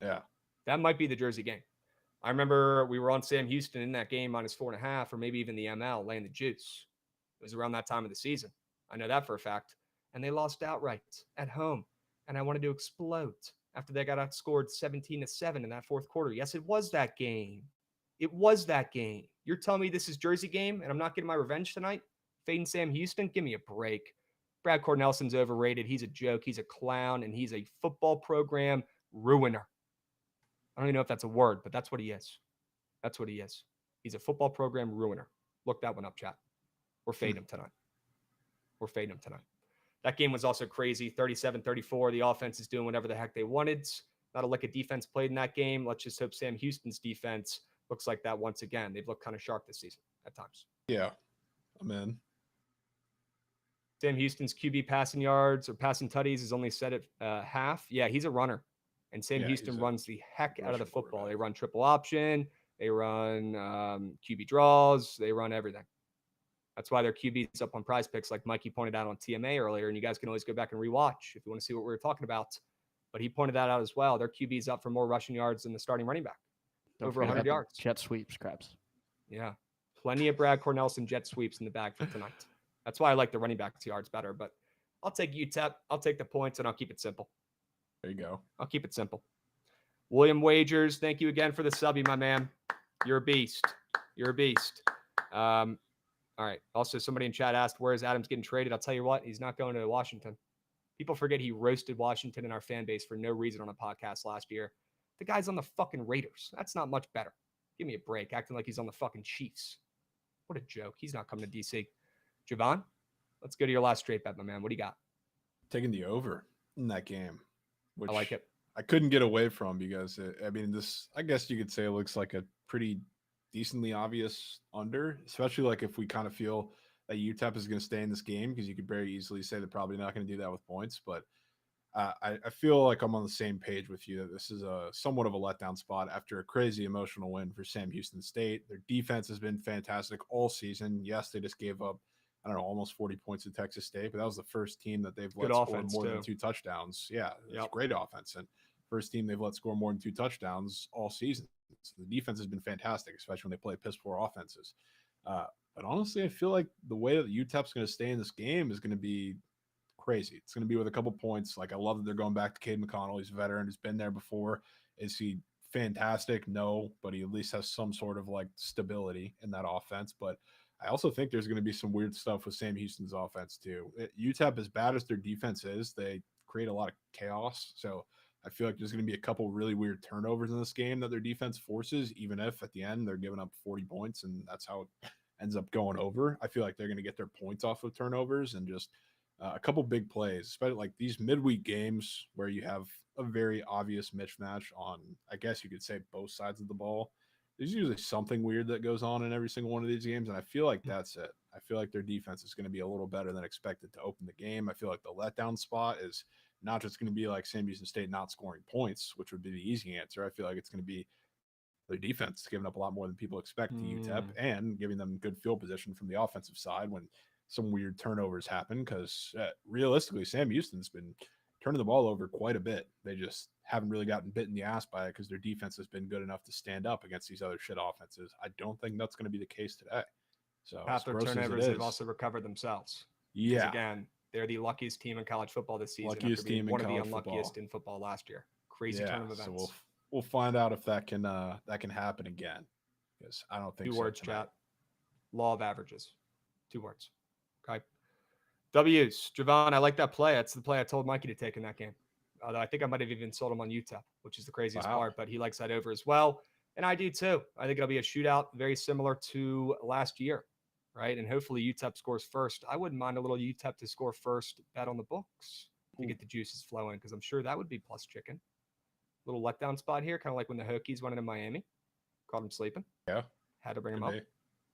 Yeah. That might be the Jersey game. I remember we were on Sam Houston in that game -4.5, or maybe even the ML laying the juice. It was around that time of the season. I know that for a fact. And they lost outright at home. And I wanted to explode after they got outscored 17-7 in that fourth quarter. Yes, it was that game. It was that game. You're telling me this is Jersey game and I'm not getting my revenge tonight? Fading Sam Houston? Give me a break. Brad Cornelson's overrated. He's a joke. He's a clown. And he's a football program ruiner. I don't even know if that's a word, but that's what he is. That's what he is. He's a football program ruiner. Look that one up, chat. We're fading him tonight. We're fading him tonight. That game was also crazy. 37-34. The offense is doing whatever the heck they wanted. Not a lick of defense played in that game. Let's just hope Sam Houston's defense looks like that once again. They've looked kind of sharp this season at times. Yeah, I'm in. Sam Houston's QB passing yards or passing tutties is only set at half. Yeah, he's a runner. And Sam Houston runs the heck out of the football. They run triple option. They run QB draws. They run everything. That's why their QB's up on PrizePicks, like Mikey pointed out on TMA earlier. And you guys can always go back and rewatch if you want to see what we were talking about. But he pointed that out as well. Their QB's up for more rushing yards than the starting running back. Over 100 yards. Jet sweeps, Krabs. Yeah. Plenty of Brad Cornelsen jet sweeps in the bag for tonight. That's why I like the running back's yards better. But I'll take UTEP. I'll take the points, and I'll keep it simple. There you go. I'll keep it simple. William Wagers, thank you again for the subby, my man. You're a beast. You're a beast. All right. Also, somebody in chat asked, where is Adams getting traded? I'll tell you what, he's not going to Washington. People forget he roasted Washington in our fan base for no reason on a podcast last year. The guy's on the fucking Raiders. That's not much better. Give me a break, acting like he's on the fucking Chiefs. What a joke. He's not coming to DC. Jovan, let's go to your last straight bet, my man. What do you got? Taking the over in that game. Which I like it. I couldn't get away from because, I guess you could say it looks like a pretty decently obvious under, especially if we kind of feel that UTEP is going to stay in this game, because you could very easily say they're probably not going to do that with points. But I feel like I'm on the same page with you that this is a somewhat of a letdown spot after a crazy emotional win for Sam Houston State. Their defense has been fantastic all season. Yes, they just gave up I don't know, almost 40 points to Texas State, but that was the first team that they've Good let score offense, more than too. 2 touchdowns. Yeah, it's Yep. great offense. And first team they've let score more than 2 touchdowns all season. So the defense has been fantastic, especially when they play piss poor offenses. But honestly, I feel like the way that UTEP's going to stay in this game is going to be crazy. It's going to be with a couple points. Like, I love that they're going back to Cade McConnell. He's a veteran who's been there before. Is he fantastic? No, but he at least has some sort of like stability in that offense. But I also think there's going to be some weird stuff with Sam Houston's offense too. UTEP, as bad as their defense is, they create a lot of chaos. So I feel like there's going to be a couple really weird turnovers in this game that their defense forces, even if at the end they're giving up 40 points and that's how it ends up going over. I feel like they're going to get their points off of turnovers and just a couple big plays, especially like these midweek games where you have a very obvious mismatch on, I guess you could say, both sides of the ball. There's usually something weird that goes on in every single one of these games, and I feel like that's it. I feel like their defense is going to be a little better than expected to open the game. I feel like the letdown spot is not just going to be like Sam Houston State not scoring points, which would be the easy answer. I feel like it's going to be their defense giving up a lot more than people expect to UTEP and giving them good field position from the offensive side when some weird turnovers happen, because realistically, Sam Houston's been turning the ball over quite a bit. They just haven't really gotten bit in the ass by it because their defense has been good enough to stand up against these other shit offenses. I don't think that's going to be the case today. So After turnovers, they've also recovered themselves. Yeah. Again, they're the luckiest team in college football this season. Luckiest team in one of the college unluckiest football in football last year. Crazy turn of events. So we'll find out if that can happen again. Because I don't think 2 so words, tonight. chat. Law of averages. 2 words. Okay. W's. Jovan, I like that play. That's the play I told Mikey to take in that game. Although I think I might have even sold him on UTEP, which is the craziest part, but he likes that over as well. And I do too. I think it'll be a shootout very similar to last year, right? And hopefully UTEP scores first. I wouldn't mind a little UTEP to score first bet on the books to get the juices flowing, because I'm sure that would be plus chicken. Little letdown spot here, kind of like when the Hokies went into Miami. Caught him sleeping. Yeah. Had to bring him Could up. be.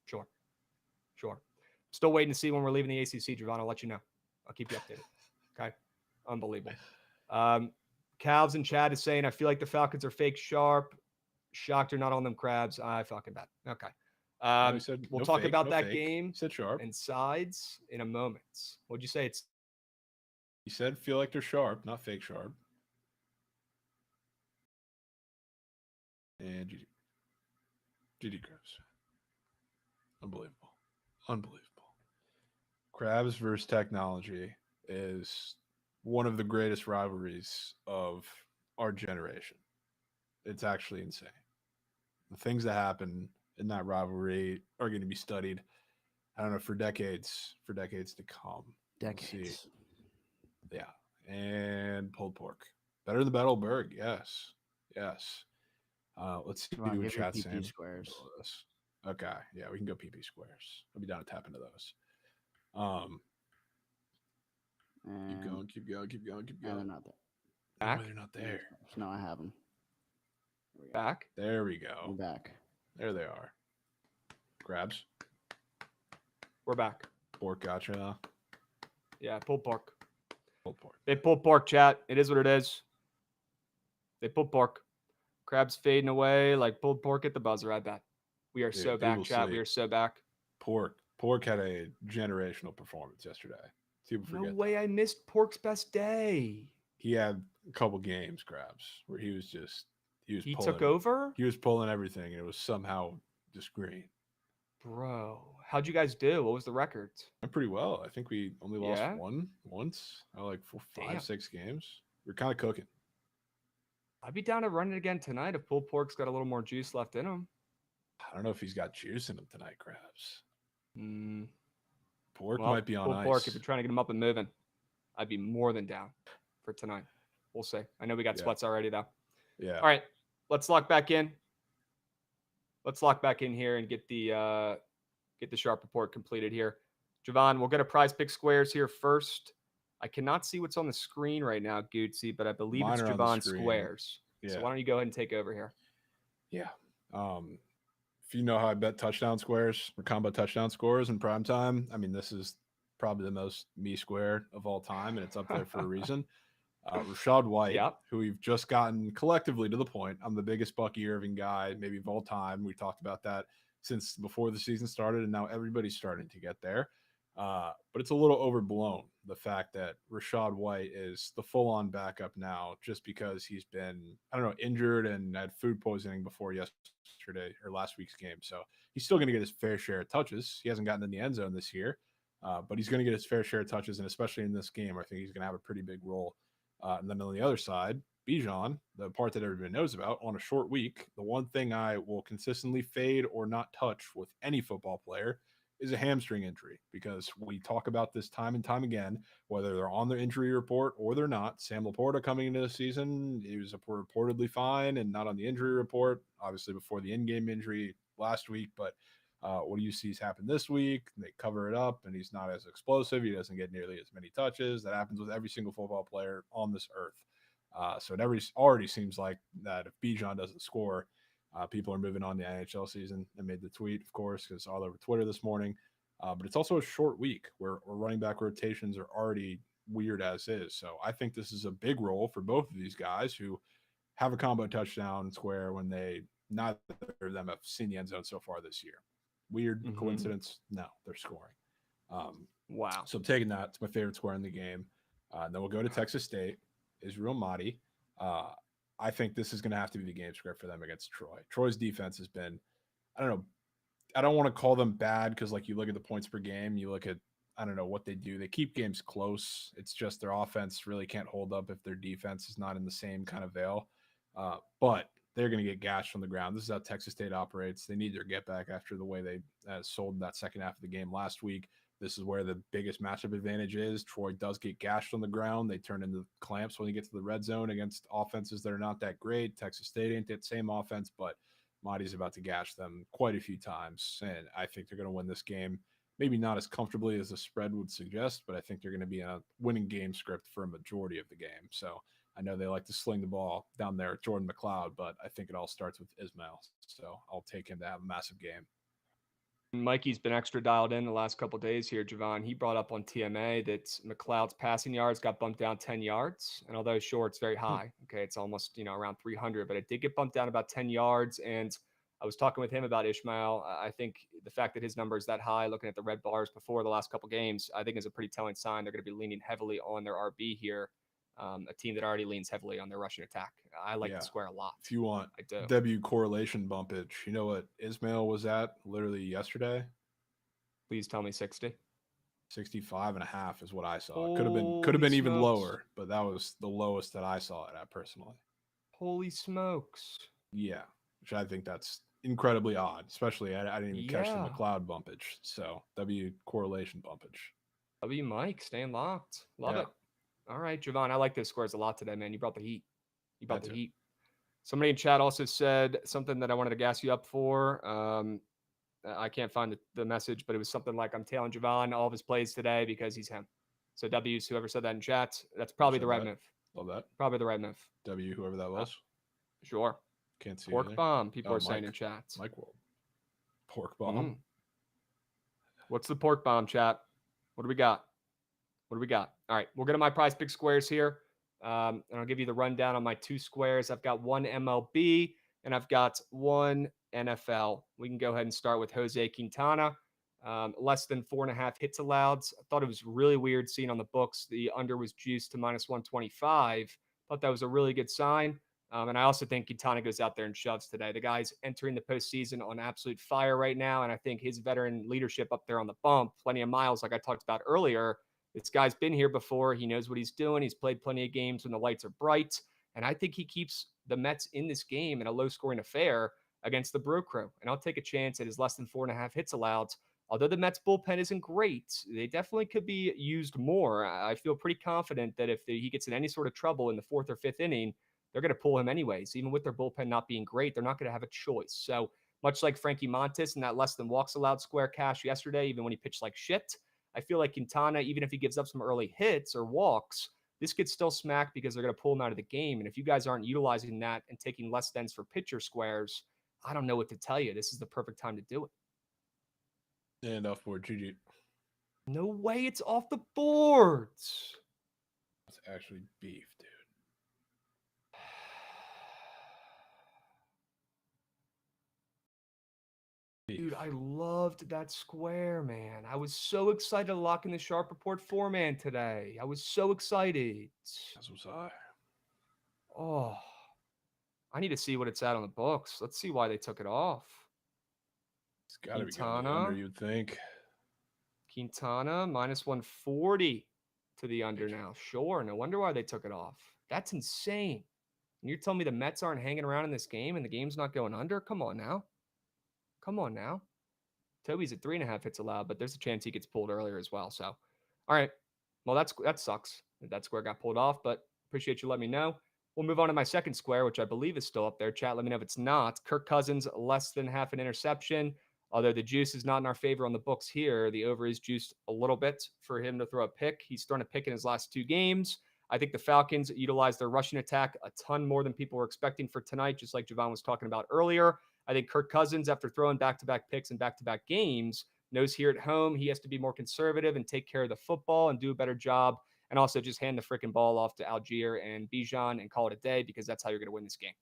Sure. Still waiting to see when we're leaving the ACC, Jovan. I'll let you know. I'll keep you updated. Okay. Unbelievable. Calves and Chad is saying, I feel like the Falcons are fake sharp. Shocked or not on them, Krabs. I fucking bet. Okay. We'll talk about that game and sides in a moment. What'd you say? He said feel like they're sharp, not fake sharp. And GD Krabs. Unbelievable. Krabs versus Technology is one of the greatest rivalries of our generation. It's actually insane. The things that happen in that rivalry are going to be studied, I don't know, for decades to come. Decades. Yeah. And pulled pork. Better than Battleberg. Yes. Let's see what chat's saying. Squares. Okay. Yeah, we can go PP squares. I'll be down to tap into those. Keep going. No, they're not there. Back? No, they're not there. No, I have them. Back? There we go. I'm back. There they are. Krabs. We're back. Pork, gotcha. Yeah, pulled pork. Pulled pork. They pulled pork, chat. It is what it is. They pulled pork. Krabs fading away like pulled pork at the buzzer, I bet. We are so back, chat. We are so back. Pork had a generational performance yesterday. People forget. No way I missed Pork's best day. He had a couple games, Krabs, where he took over? He was pulling everything, and it was somehow just green. Bro, how'd you guys do? What was the record? Pretty well. I think we only lost once. Like 5, 6 games. We're kind of cooking. I'd be down to run it again tonight if pulled pork's got a little more juice left in him. I don't know if he's got juice in him tonight, Krabs. Pork Well, might be on pulled ice. pork, if you're trying to get him up and moving, I'd be more than down for tonight. We'll see. I know we got sweats already, though. Yeah. All right. Let's lock back in. Let's lock back in here and get the sharp report completed here. Jovan, we'll get a PrizePicks squares here first. I cannot see what's on the screen right now, Gootsy, but I believe it's Jovan squares. Yeah. So why don't you go ahead and take over here? Yeah. If you know how I bet touchdown squares or combo touchdown scores in prime time, I mean, this is probably the most me square of all time, and it's up there for a reason. Rashad White, who we've just gotten collectively to the point. I'm the biggest Bucky Irving guy, maybe of all time. We talked about that since before the season started, and now everybody's starting to get there. But it's a little overblown, the fact that Rachaad White is the full-on backup now just because he's been, I don't know, injured and had food poisoning before yesterday or last week's game. So he's still going to get his fair share of touches. He hasn't gotten in the end zone this year, but he's going to get his fair share of touches, and especially in this game, I think he's going to have a pretty big role. And then on the other side, Bijan, the part that everybody knows about, on a short week, the one thing I will consistently fade or not touch with any football player is a hamstring injury, because we talk about this time and time again, whether they're on their injury report or they're not. Sam Laporta coming into the season, he was reportedly fine and not on the injury report, obviously before the in-game injury last week. But what do you see has happened this week? They cover it up, and he's not as explosive. He doesn't get nearly as many touches. That happens with every single football player on this earth. So it already seems like that if Bijan doesn't score, people are moving on the NHL season. I made the tweet, of course, because all over Twitter this morning. But it's also a short week where running back rotations are already weird as is. So I think this is a big role for both of these guys who have a combo touchdown square when neither of them have seen the end zone so far this year. Weird coincidence? No, they're scoring. Wow. So I'm taking that. It's my favorite square in the game. Then we'll go to Texas State. Israel Mahdi. I think this is going to have to be the game script for them against Troy. Troy's defense has been, I don't know, I don't want to call them bad because, like, you look at the points per game, you look at, I don't know what they do. They keep games close. It's just their offense really can't hold up if their defense is not in the same kind of veil. But they're going to get gashed from the ground. This is how Texas State operates. They need their get back after the way they sold that second half of the game last week. This is where the biggest matchup advantage is. Troy does get gashed on the ground. They turn into clamps when they get to the red zone against offenses that are not that great. Texas State ain't that same offense, but Mahdi's about to gash them quite a few times, and I think they're going to win this game. Maybe not as comfortably as the spread would suggest, but I think they're going to be in a winning game script for a majority of the game. So I know they like to sling the ball down there at Jordan McLeod, but I think it all starts with Ismail. So I'll take him to have a massive game. Mikey's been extra dialed in the last couple of days here, Jovan. He brought up on TMA that McLeod's passing yards got bumped down 10 yards. And although short, it's very high. Okay, it's almost, around 300, but it did get bumped down about 10 yards. And I was talking with him about Ishmael. I think the fact that his number is that high, looking at the red bars before the last couple of games, I think is a pretty telling sign. They're going to be leaning heavily on their RB here. A team that already leans heavily on their rushing attack. I like the square a lot. If you want I do. W correlation bumpage, you know what Ismail was at literally yesterday? Please tell me 60. 65.5 is what I saw. Holy Could have been even smokes. lower, but that was the lowest that I saw it at personally. Holy smokes. Yeah, which I think that's incredibly odd, especially I didn't even catch the McLeod bumpage. So W correlation bumpage. W Mike, staying locked. Love it. All right, Jovan, I like those squares a lot today, man. You brought the heat. Heat. Somebody in chat also said something that I wanted to gas you up for. I can't find the message, but it was something like, I'm tailing Jovan all of his plays today because he's him. So W's, whoever said that in chat, that's probably the right move. Love that. Probably the right move. W, whoever that was. Sure. Can't see. Pork bomb, people are saying in chat. Mike World. Pork bomb. What's the pork bomb, chat? What do we got? All right, we'll go to my PrizePicks squares here. And I'll give you the rundown on my two squares. I've got one MLB and I've got one NFL. We can go ahead and start with Jose Quintana. Less than 4.5 hits allowed. I thought it was really weird seeing on the books the under was juiced to -125. Thought that was a really good sign. And I also think Quintana goes out there and shoves today. The guy's entering the postseason on absolute fire right now, and I think his veteran leadership up there on the bump, plenty of miles like I talked about earlier. This guy's been here before. He knows what he's doing. He's played plenty of games when the lights are bright. And I think he keeps the Mets in this game in a low-scoring affair against the Brew Crew. And I'll take a chance at his less than 4.5 hits allowed. Although the Mets bullpen isn't great, they definitely could be used more. I feel pretty confident that if he gets in any sort of trouble in the 4th or 5th inning, they're going to pull him anyways. Even with their bullpen not being great, they're not going to have a choice. So much like Frankie Montas in that less than walks allowed square cash yesterday, even when he pitched like shit, I feel like Quintana, even if he gives up some early hits or walks, this could still smack because they're going to pull him out of the game. And if you guys aren't utilizing that and taking less thens for pitcher squares, I don't know what to tell you. This is the perfect time to do it. And off board, GG. No way it's off the boards. It's actually beef, dude. Dude, I loved that square, man. I was so excited to lock in the Sharp Report 4-man today. I was so excited. As was I. Oh, I need to see what it's at on the books. Let's see why they took it off. It's got to be going the under, you'd think. Quintana minus 140 to the under now. Sure. No wonder why they took it off. That's insane. And you're telling me the Mets aren't hanging around in this game and the game's not going under? Come on now. Come on now. Toby's at 3.5 hits allowed, but there's a chance he gets pulled earlier as well. So, all right. Well, that sucks. That square got pulled off, but appreciate you letting me know. We'll move on to my second square, which I believe is still up there. Chat, let me know if it's not. Kirk Cousins, less than half an interception. Although the juice is not in our favor on the books here, the over is juiced a little bit for him to throw a pick. He's thrown a pick in his last 2 games. I think the Falcons utilized their rushing attack a ton more than people were expecting for tonight, just like Jovan was talking about earlier. I think Kirk Cousins, after throwing back-to-back picks and back-to-back games, knows here at home he has to be more conservative and take care of the football and do a better job, and also just hand the freaking ball off to Algier and Bijan and call it a day, because that's how you're going to win this game.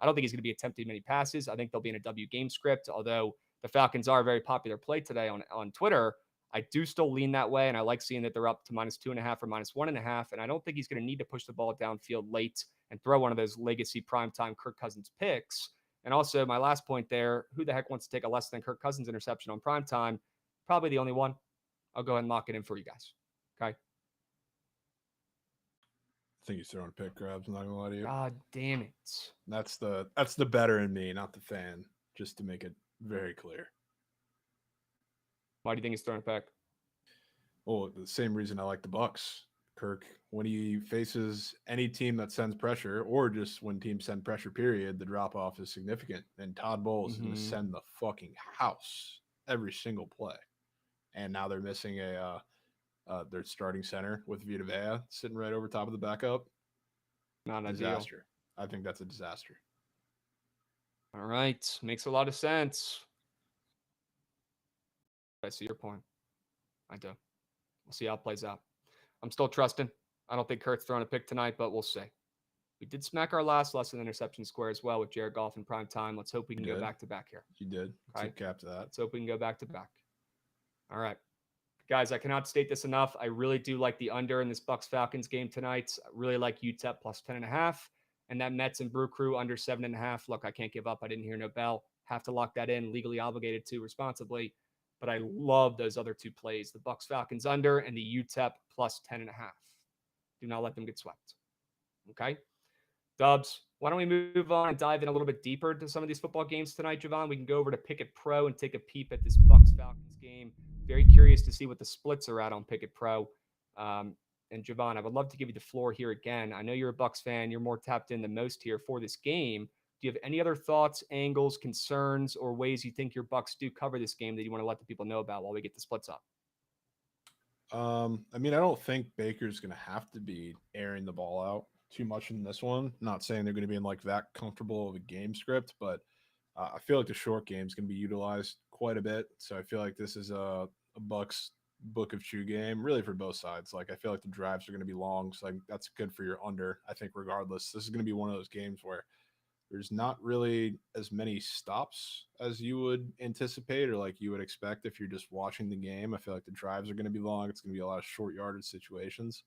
I don't think he's going to be attempting many passes. I think they'll be in a W game script, although the Falcons are a very popular play today on Twitter. I do still lean that way, and I like seeing that they're up to -2.5 or -1.5, and I don't think he's going to need to push the ball downfield late and throw one of those legacy primetime Kirk Cousins picks. And also, my last point there, who the heck wants to take a less than Kirk Cousins interception on primetime? Probably the only one. I'll go ahead and lock it in for you guys. Okay? I think he's throwing a pick, Krabs. I'm not gonna lie to you. God damn it. That's the better in me, not the fan. Just to make it very clear. Why do you think he's throwing a pick? Well, the same reason I like the Bucks. Kirk, when he faces any team that sends pressure, or just when teams send pressure, period, the drop off is significant. And Todd Bowles is going to send the fucking house every single play. And now they're missing their starting center with Vita Vea sitting right over top of the backup. Not a disaster. I think that's a disaster. All right. Makes a lot of sense. I see your point. I do. We'll see how it plays out. I'm still trusting. I don't think Kurt's throwing a pick tonight, but we'll see. We did smack our last lesson interception square as well with Jared Goff in prime time. Let's hope we can go back to back here. You did. Tip cap to that. Let's hope we can go back to back. All right. Guys, I cannot state this enough. I really do like the under in this Bucks-Falcons game tonight. I really like UTEP plus 10.5. And that Mets and Brew Crew under 7.5. Look, I can't give up. I didn't hear no bell. Have to lock that in. Legally obligated to responsibly. But I love those other 2 plays. The Bucks-Falcons under and the UTEP plus 10.5. Do not let them get swept. Okay? Dubs, why don't we move on and dive in a little bit deeper to some of these football games tonight, Jovan? We can go over to Pickett Pro and take a peep at this Bucks-Falcons game. Very curious to see what the splits are at on Pickett Pro. And Jovan, I would love to give you the floor here again. I know you're a Bucks fan. You're more tapped in than most here for this game. Do you have any other thoughts, angles, concerns, or ways you think your Bucks do cover this game that you want to let the people know about while we get the splits up? I mean, I don't think Baker's going to have to be airing the ball out too much in this one. Not saying they're going to be in like that comfortable of a game script, but I feel like the short game is going to be utilized quite a bit. So I feel like this is a Bucks book of chew game, really for both sides. Like I feel like the drives are going to be long, so like that's good for your under. I think regardless, this is going to be one of those games where there's not really as many stops as you would anticipate or like you would expect if you're just watching the game. I feel like the drives are going to be long. It's going to be a lot of short yardage situations.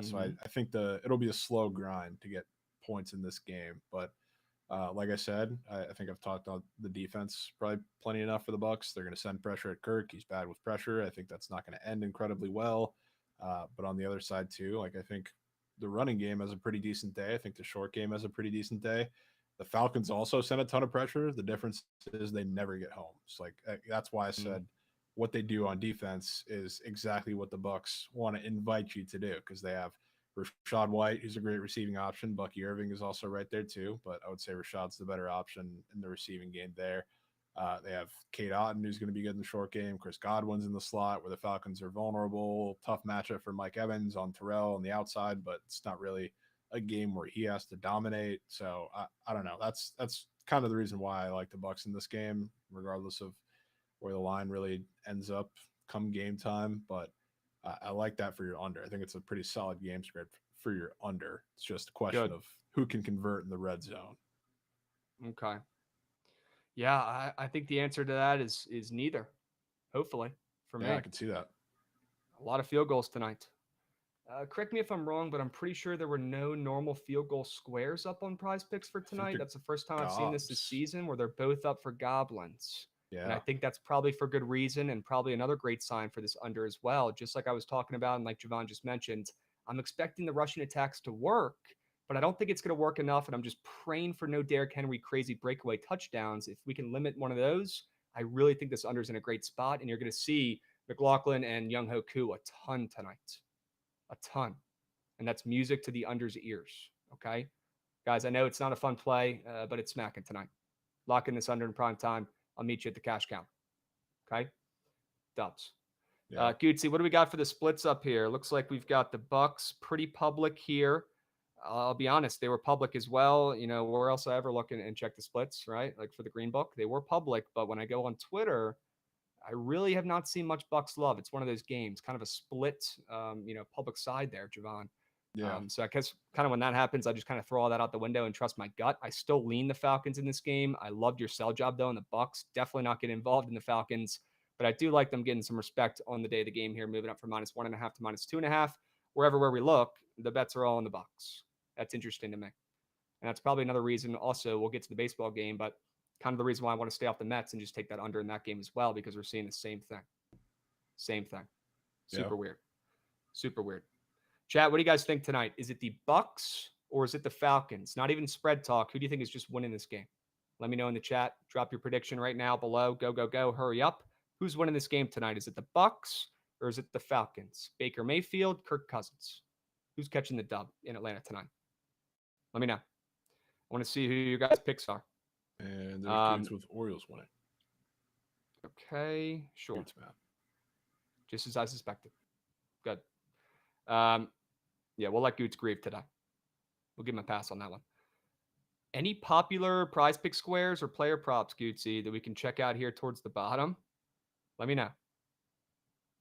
So I think it'll be a slow grind to get points in this game. But like I said, I think I've talked about the defense probably plenty enough for the Bucks. They're going to send pressure at Kirk. He's bad with pressure. I think that's not going to end incredibly well. But on the other side too, like I think the running game has a pretty decent day. I think the short game has a pretty decent day. The Falcons also send a ton of pressure. The difference is they never get home. It's like that's why I said what they do on defense is exactly what the Bucks want to invite you to do, because they have Rashad White, who's a great receiving option. Bucky Irving is also right there too, but I would say Rashad's the better option in the receiving game there. They have Kate Otten, who's going to be good in the short game. Chris Godwin's in the slot where the Falcons are vulnerable. Tough matchup for Mike Evans on Terrell on the outside, but it's not really a game where he has to dominate. So I don't know. That's kind of the reason why I like the Bucks in this game, regardless of where the line really ends up come game time. But I like that for your under. I think it's a pretty solid game script for your under. It's just a question of who can convert in the red zone. Okay. Yeah, I think the answer to that is neither. Hopefully, for me. Yeah, I can see that. A lot of field goals tonight. Correct me if I'm wrong, but I'm pretty sure there were no normal field goal squares up on Prize Picks for tonight. That's the first time I've seen this gobs. season where they're both up for goblins. And I Yeah. think that's probably for good reason and probably another great sign for this under as well. Just like I was talking about and like Jovan just mentioned, I'm expecting the rushing attacks to work, but I don't think it's going to work enough. And I'm just praying for no Derrick Henry crazy breakaway touchdowns. If we can limit one of those, I really think this under is in a great spot. And you're going to see McLaughlin and Young Ho Koo a ton tonight. A ton. And that's music to the under's ears. Okay. Guys, I know it's not a fun play, but it's smacking tonight. Lock in this under in prime time. I'll meet you at the cash count. Okay. Dubs. Yeah. Gootsy, what do we got for the splits up here? Looks like we've got the Bucks pretty public here. I'll be honest, they were public as well. You know, where else I ever look and check the splits, right? Like for the Green Book, they were public. But when I go on Twitter, I really have not seen much Bucks love. It's one of those games, kind of a split, public side there, Jovan. Yeah. So I guess kind of when that happens, I just kind of throw all that out the window and trust my gut. I still lean the Falcons in this game. I loved your sell job though, in the Bucks. Definitely not getting involved in the Falcons, but I do like them getting some respect on the day of the game here, moving up from -1.5 to -2.5. Where we look, the bets are all in the Bucks. That's interesting to me, and that's probably another reason. Also, we'll get to the baseball game, but kind of the reason why I want to stay off the Mets and just take that under in that game as well, because we're seeing the same thing. Same thing. Super weird. Super weird. Chat, what do you guys think tonight? Is it the Bucks or is it the Falcons? Not even spread talk. Who do you think is just winning this game? Let me know in the chat. Drop your prediction right now below. Go, go, go. Hurry up. Who's winning this game tonight? Is it the Bucks or is it the Falcons? Baker Mayfield, Kirk Cousins. Who's catching the dub in Atlanta tonight? Let me know. I want to see who your guys' picks are. And there's dudes with Orioles winning. Okay, sure. Dudes, man. Just as I suspected. Good. Yeah, we'll let Goots grieve today. We'll give him a pass on that one. Any popular prize pick squares or player props, Gootsy, that we can check out here towards the bottom? Let me know.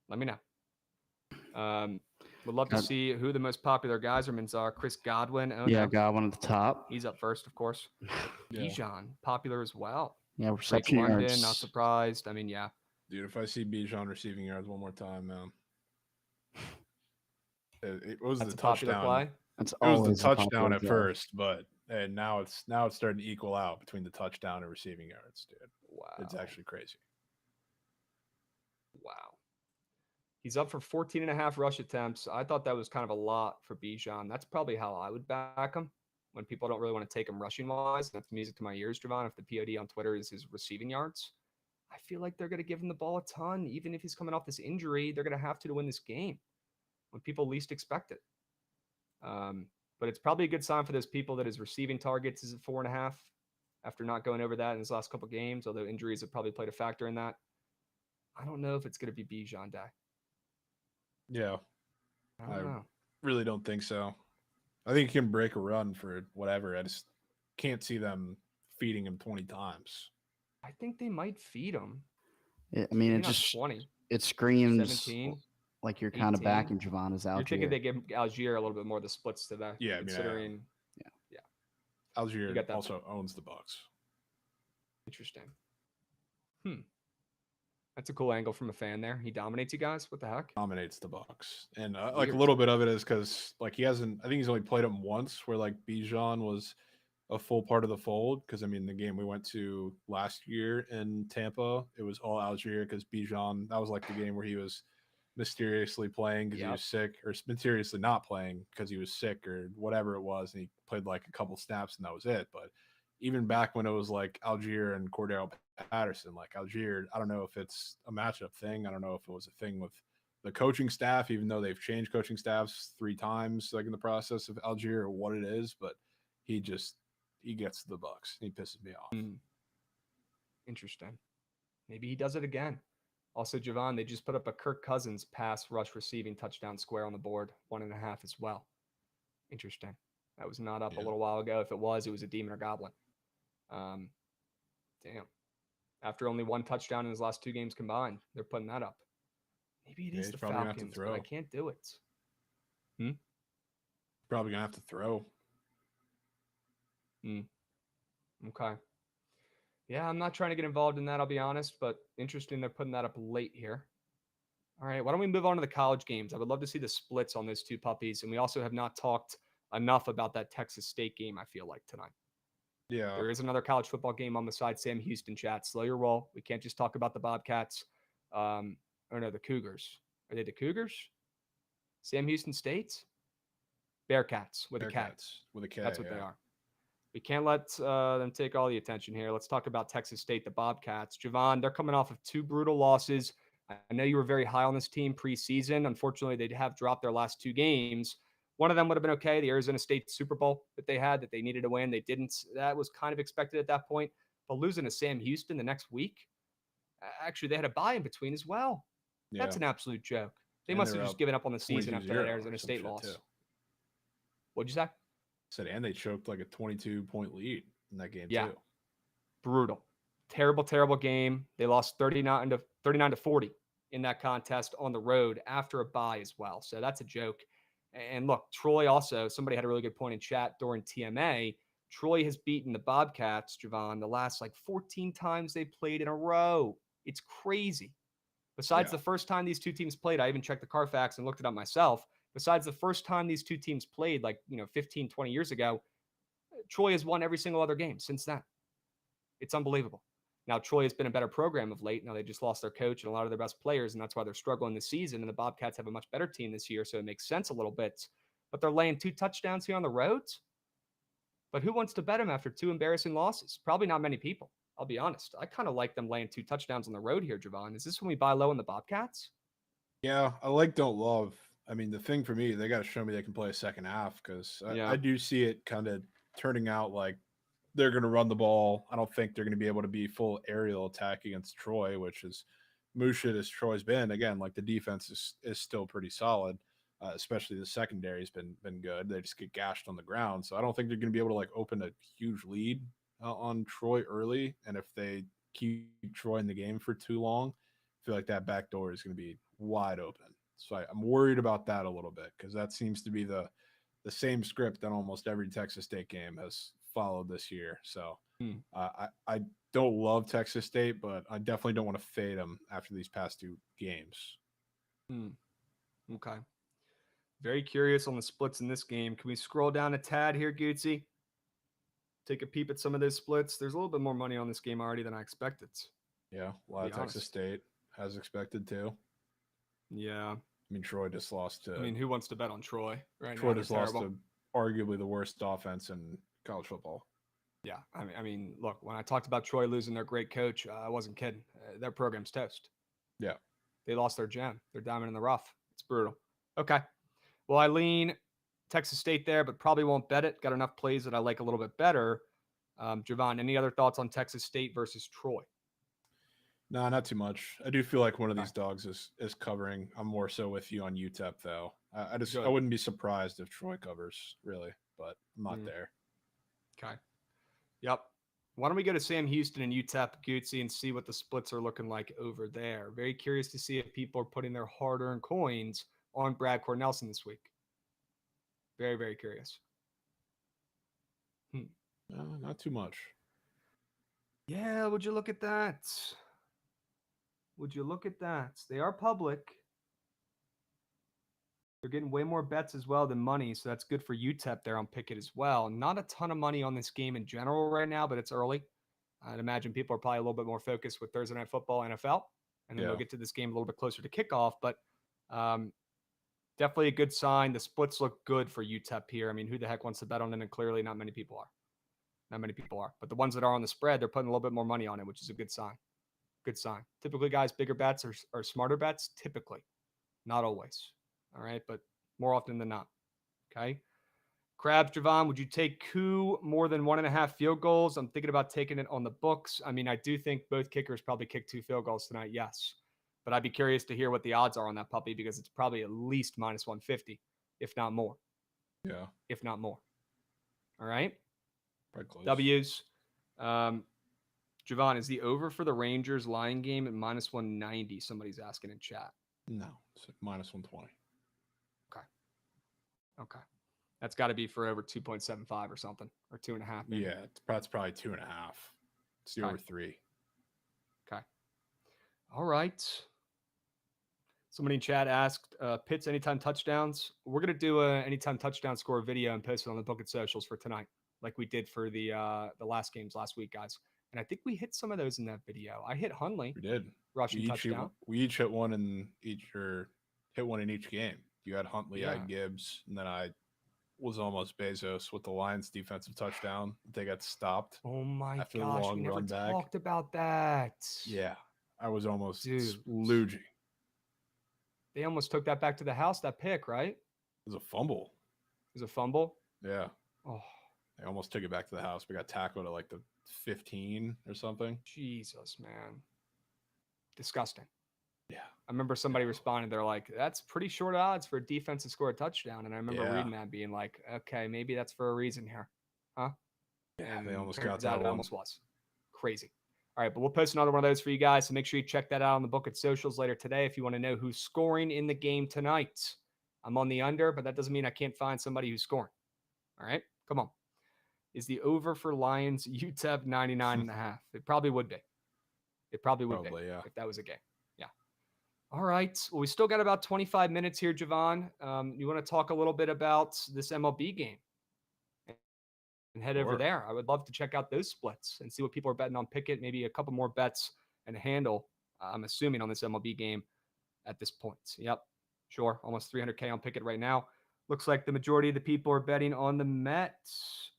Let me know. Would love to see who the most popular Geysermans are. Chris Godwin. Oh, Yeah, no. Godwin at the top. He's up first, of course. Yeah. Bijan, popular as well. Yeah, Drake reception London, yards. not surprised. I mean, yeah. Dude, if I see Bijan receiving yards one more time, man. It was That's the a popular touchdown. play. That's It was always the a touchdown popular at play. first, but now it's starting to equal out between the touchdown and receiving yards, dude. Wow. It's actually crazy. Wow. He's up for 14.5 rush attempts. I thought that was kind of a lot for Bijan. That's probably how I would back him when people don't really want to take him rushing wise. That's music to my ears, Jovan. If the POD on Twitter is his receiving yards, I feel like they're going to give him the ball a ton. Even if he's coming off this injury, they're going to have to win this game when people least expect it. But it's probably a good sign for those people that his receiving targets is at 4.5 after not going over that in his last couple of games, although injuries have probably played a factor in that. I don't know if it's going to be Bijan Day. Yeah. I don't know. Really don't think so. I think he can break a run for whatever. I just can't see them feeding him 20 times. I think they might feed him. I mean, Maybe it not just 20, it screams 17. like you're kind of 18. backing Jovan as You're thinking Algier. they give Algier a little bit more of the splits today. Yeah, I mean, considering. Algier got that also owns the Bucks. Interesting. That's a cool angle from a fan there. He dominates you guys. What the heck? Dominates the Bucks, and like a Weird. little bit of it is because like he hasn't. I think he's only played him once, where like Bijan was a full part of the fold. Because I mean, the game we went to last year in Tampa, it was all Algier because Bijan. That was like the game where he was mysteriously playing because he was sick, or mysteriously not playing because he was sick or whatever it was, and he played like a couple snaps and that was it. But even back when it was like Algier and Cordell Patterson, like Algier, I don't know if it's a matchup thing. I don't know if it was a thing with the coaching staff, even though they've changed coaching staffs 3 times, like in the process of Algier, or what it is. But he gets the Bucks. He pisses me off. Interesting. Maybe he does it again. Also, Jovan, they just put up a Kirk Cousins pass rush receiving touchdown square on the board, 1.5 as well. Interesting. That was not up a little while ago. If it was a demon or goblin. Damn. After only 1 touchdown in his last 2 games combined, they're putting that up. Maybe it is the Falcons, but I can't do it. Probably gonna have to throw. Okay. Yeah, I'm not trying to get involved in that, I'll be honest, but interesting they're putting that up late here. All right, why don't we move on to the college games? I would love to see the splits on those two puppies, and we also have not talked enough about that Texas State game, I feel like, tonight. Yeah. There is another college football game on the side. Sam Houston chat. Slow your roll. We can't just talk about the Bobcats. Or no, the Cougars. Are they the Cougars? Sam Houston State's? Bearcats with a K. With a K. That's what they are. We can't let them take all the attention here. Let's talk about Texas State, the Bobcats. Jovan, they're coming off of 2 brutal losses. I know you were very high on this team preseason. Unfortunately, they have dropped their last 2 games. One of them would have been okay. The Arizona State Super Bowl that they had that they needed to win. They didn't. That was kind of expected at that point. But losing to Sam Houston the next week, actually, they had a bye in between as well. Yeah. That's an absolute joke. They must have just given up on the season after that Arizona State loss. Too. What'd you say? Said, and they choked like a 22-point lead in that game too. Brutal. Terrible game. They lost 39 to 40 in that contest on the road after a bye as well. So that's a joke. And look, Troy also, somebody had a really good point in chat during TMA. Troy has beaten the Bobcats, Jovan, the last like 14 times they played in a row. It's crazy. Besides the first time these two teams played, I even checked the Carfax and looked it up myself. Besides the first time these two teams played, like, 15, 20 years ago, Troy has won every single other game since then. It's unbelievable. Now, Troy has been a better program of late. Now, they just lost their coach and a lot of their best players, and that's why they're struggling this season. And the Bobcats have a much better team this year, so it makes sense a little bit. But they're laying 2 touchdowns here on the road. But who wants to bet them after 2 embarrassing losses? Probably not many people. I'll be honest. I kind of like them laying 2 touchdowns on the road here, Jovan. Is this when we buy low in the Bobcats? Yeah, I don't love. I mean, the thing for me, they got to show me they can play a second half because I do see it kind of turning out like they're going to run the ball. I don't think they're going to be able to be full aerial attack against Troy, which is mushit as Troy's been. Again, like the defense is still pretty solid, especially the secondary has been good. They just get gashed on the ground. So I don't think they're going to be able to like open a huge lead on Troy early. And if they keep Troy in the game for too long, I feel like that back door is going to be wide open. So I'm worried about that a little bit because that seems to be the same script that almost every Texas State game has followed this year. So I don't love Texas State, but I definitely don't want to fade them after these past 2 games. Okay. Very curious on the splits in this game. Can we scroll down a tad here, Gootsy? Take a peep at some of those splits. There's a little bit more money on this game already than I expected. Yeah, a lot of Texas State as expected too. Yeah. I mean, Troy just lost to... who wants to bet on Troy right now? Troy just lost to arguably the worst offense in college football. Yeah. I mean, look, when I talked about Troy losing their great coach, I wasn't kidding. Their program's toast. Yeah. They lost their gem. They're diamond in the rough. It's brutal. Okay. Well, I lean Texas State there, but probably won't bet it. Got enough plays that I like a little bit better. Jovan, any other thoughts on Texas State versus Troy? No, not too much. I do feel like one of these dogs is covering. I'm more so with you on UTEP, though. I wouldn't be surprised if Troy covers, really, but I'm not there. Okay. Yep. Why don't we go to Sam Houston and UTEP, Gootsy, and see what the splits are looking like over there? Very curious to see if people are putting their hard-earned coins on Brad Cornelson this week. Very, very curious. Not too much. Yeah, would you look at that? Would you look at that? They are public. They're getting way more bets as well than money, so that's good for UTEP there on Pickett as well. Not a ton of money on this game in general right now, but it's early. I'd imagine people are probably a little bit more focused with Thursday Night Football, NFL, and then they'll get to this game a little bit closer to kickoff, but definitely a good sign. The splits look good for UTEP here. I mean, who the heck wants to bet on it? And clearly not many people are. Not many people are. But the ones that are on the spread, they're putting a little bit more money on it, which is a good sign. Good sign. Typically, guys, bigger bets are smarter bets. Typically. Not always. All right? But more often than not. Okay? Krabs Jovan, would you take coup more than 1.5 field goals? I'm thinking about taking it on the books. I mean, I do think both kickers probably kicked 2 field goals tonight, yes. But I'd be curious to hear what the odds are on that puppy because it's probably at least minus 150, if not more. Yeah. If not more. All right? Pretty close. W's. Jovan, is the over for the Rangers line game at minus 190? Somebody's asking in chat. No, it's like minus 120. Okay. That's got to be for over 2.75 or something, or 2.5 maybe. Yeah, that's probably 2.5. It's the Okay. over 3. Okay. All right. Somebody in chat asked, Pitts anytime touchdowns. We're going to do a anytime touchdown score video and post it on the Bookit socials for tonight, like we did for the last games last week, guys. And I think we hit some of those in that video. I hit Hundley. We did. Rushing touchdown. We each hit one in each, or hit one in each game. You had Huntley, I had Gibbs, and then I was almost Bezos with the Lions defensive touchdown. They got stopped. Oh my after the gosh, long we never run back. talked about that. Yeah, I was almost Dude. splooging. They almost took that back to the house, that pick, right? It It was a fumble. was a fumble. Yeah, Oh, they almost took it back to the house. We got tackled at like the 15 or something. Jesus, man. Disgusting. Yeah. I remember somebody responded, they're like, that's pretty short odds for a defense to score a touchdown. And I remember reading that being like, okay, maybe that's for a reason here. Huh? Yeah, And they almost turns got out that it one. almost was. Crazy. All right, but we'll post another one of those for you guys. So make sure you check that out on the Bookit socials later today if you want to know who's scoring in the game tonight. I'm on the under, but that doesn't mean I can't find somebody who's scoring. All right, come on. Is the over for Lions UTEP 99.5? It probably would be. It probably would be Yeah. if that was a game. Yeah. All right. Well, we still got about 25 minutes here, Jovan. You want to talk a little bit about this MLB game and head over there? I would love to check out those splits and see what people are betting on Pickett. Maybe a couple more bets and a handle, I'm assuming, on this MLB game at this point. Yep. Sure. Almost 300K on Pickett right now. Looks like the majority of the people are betting on the Mets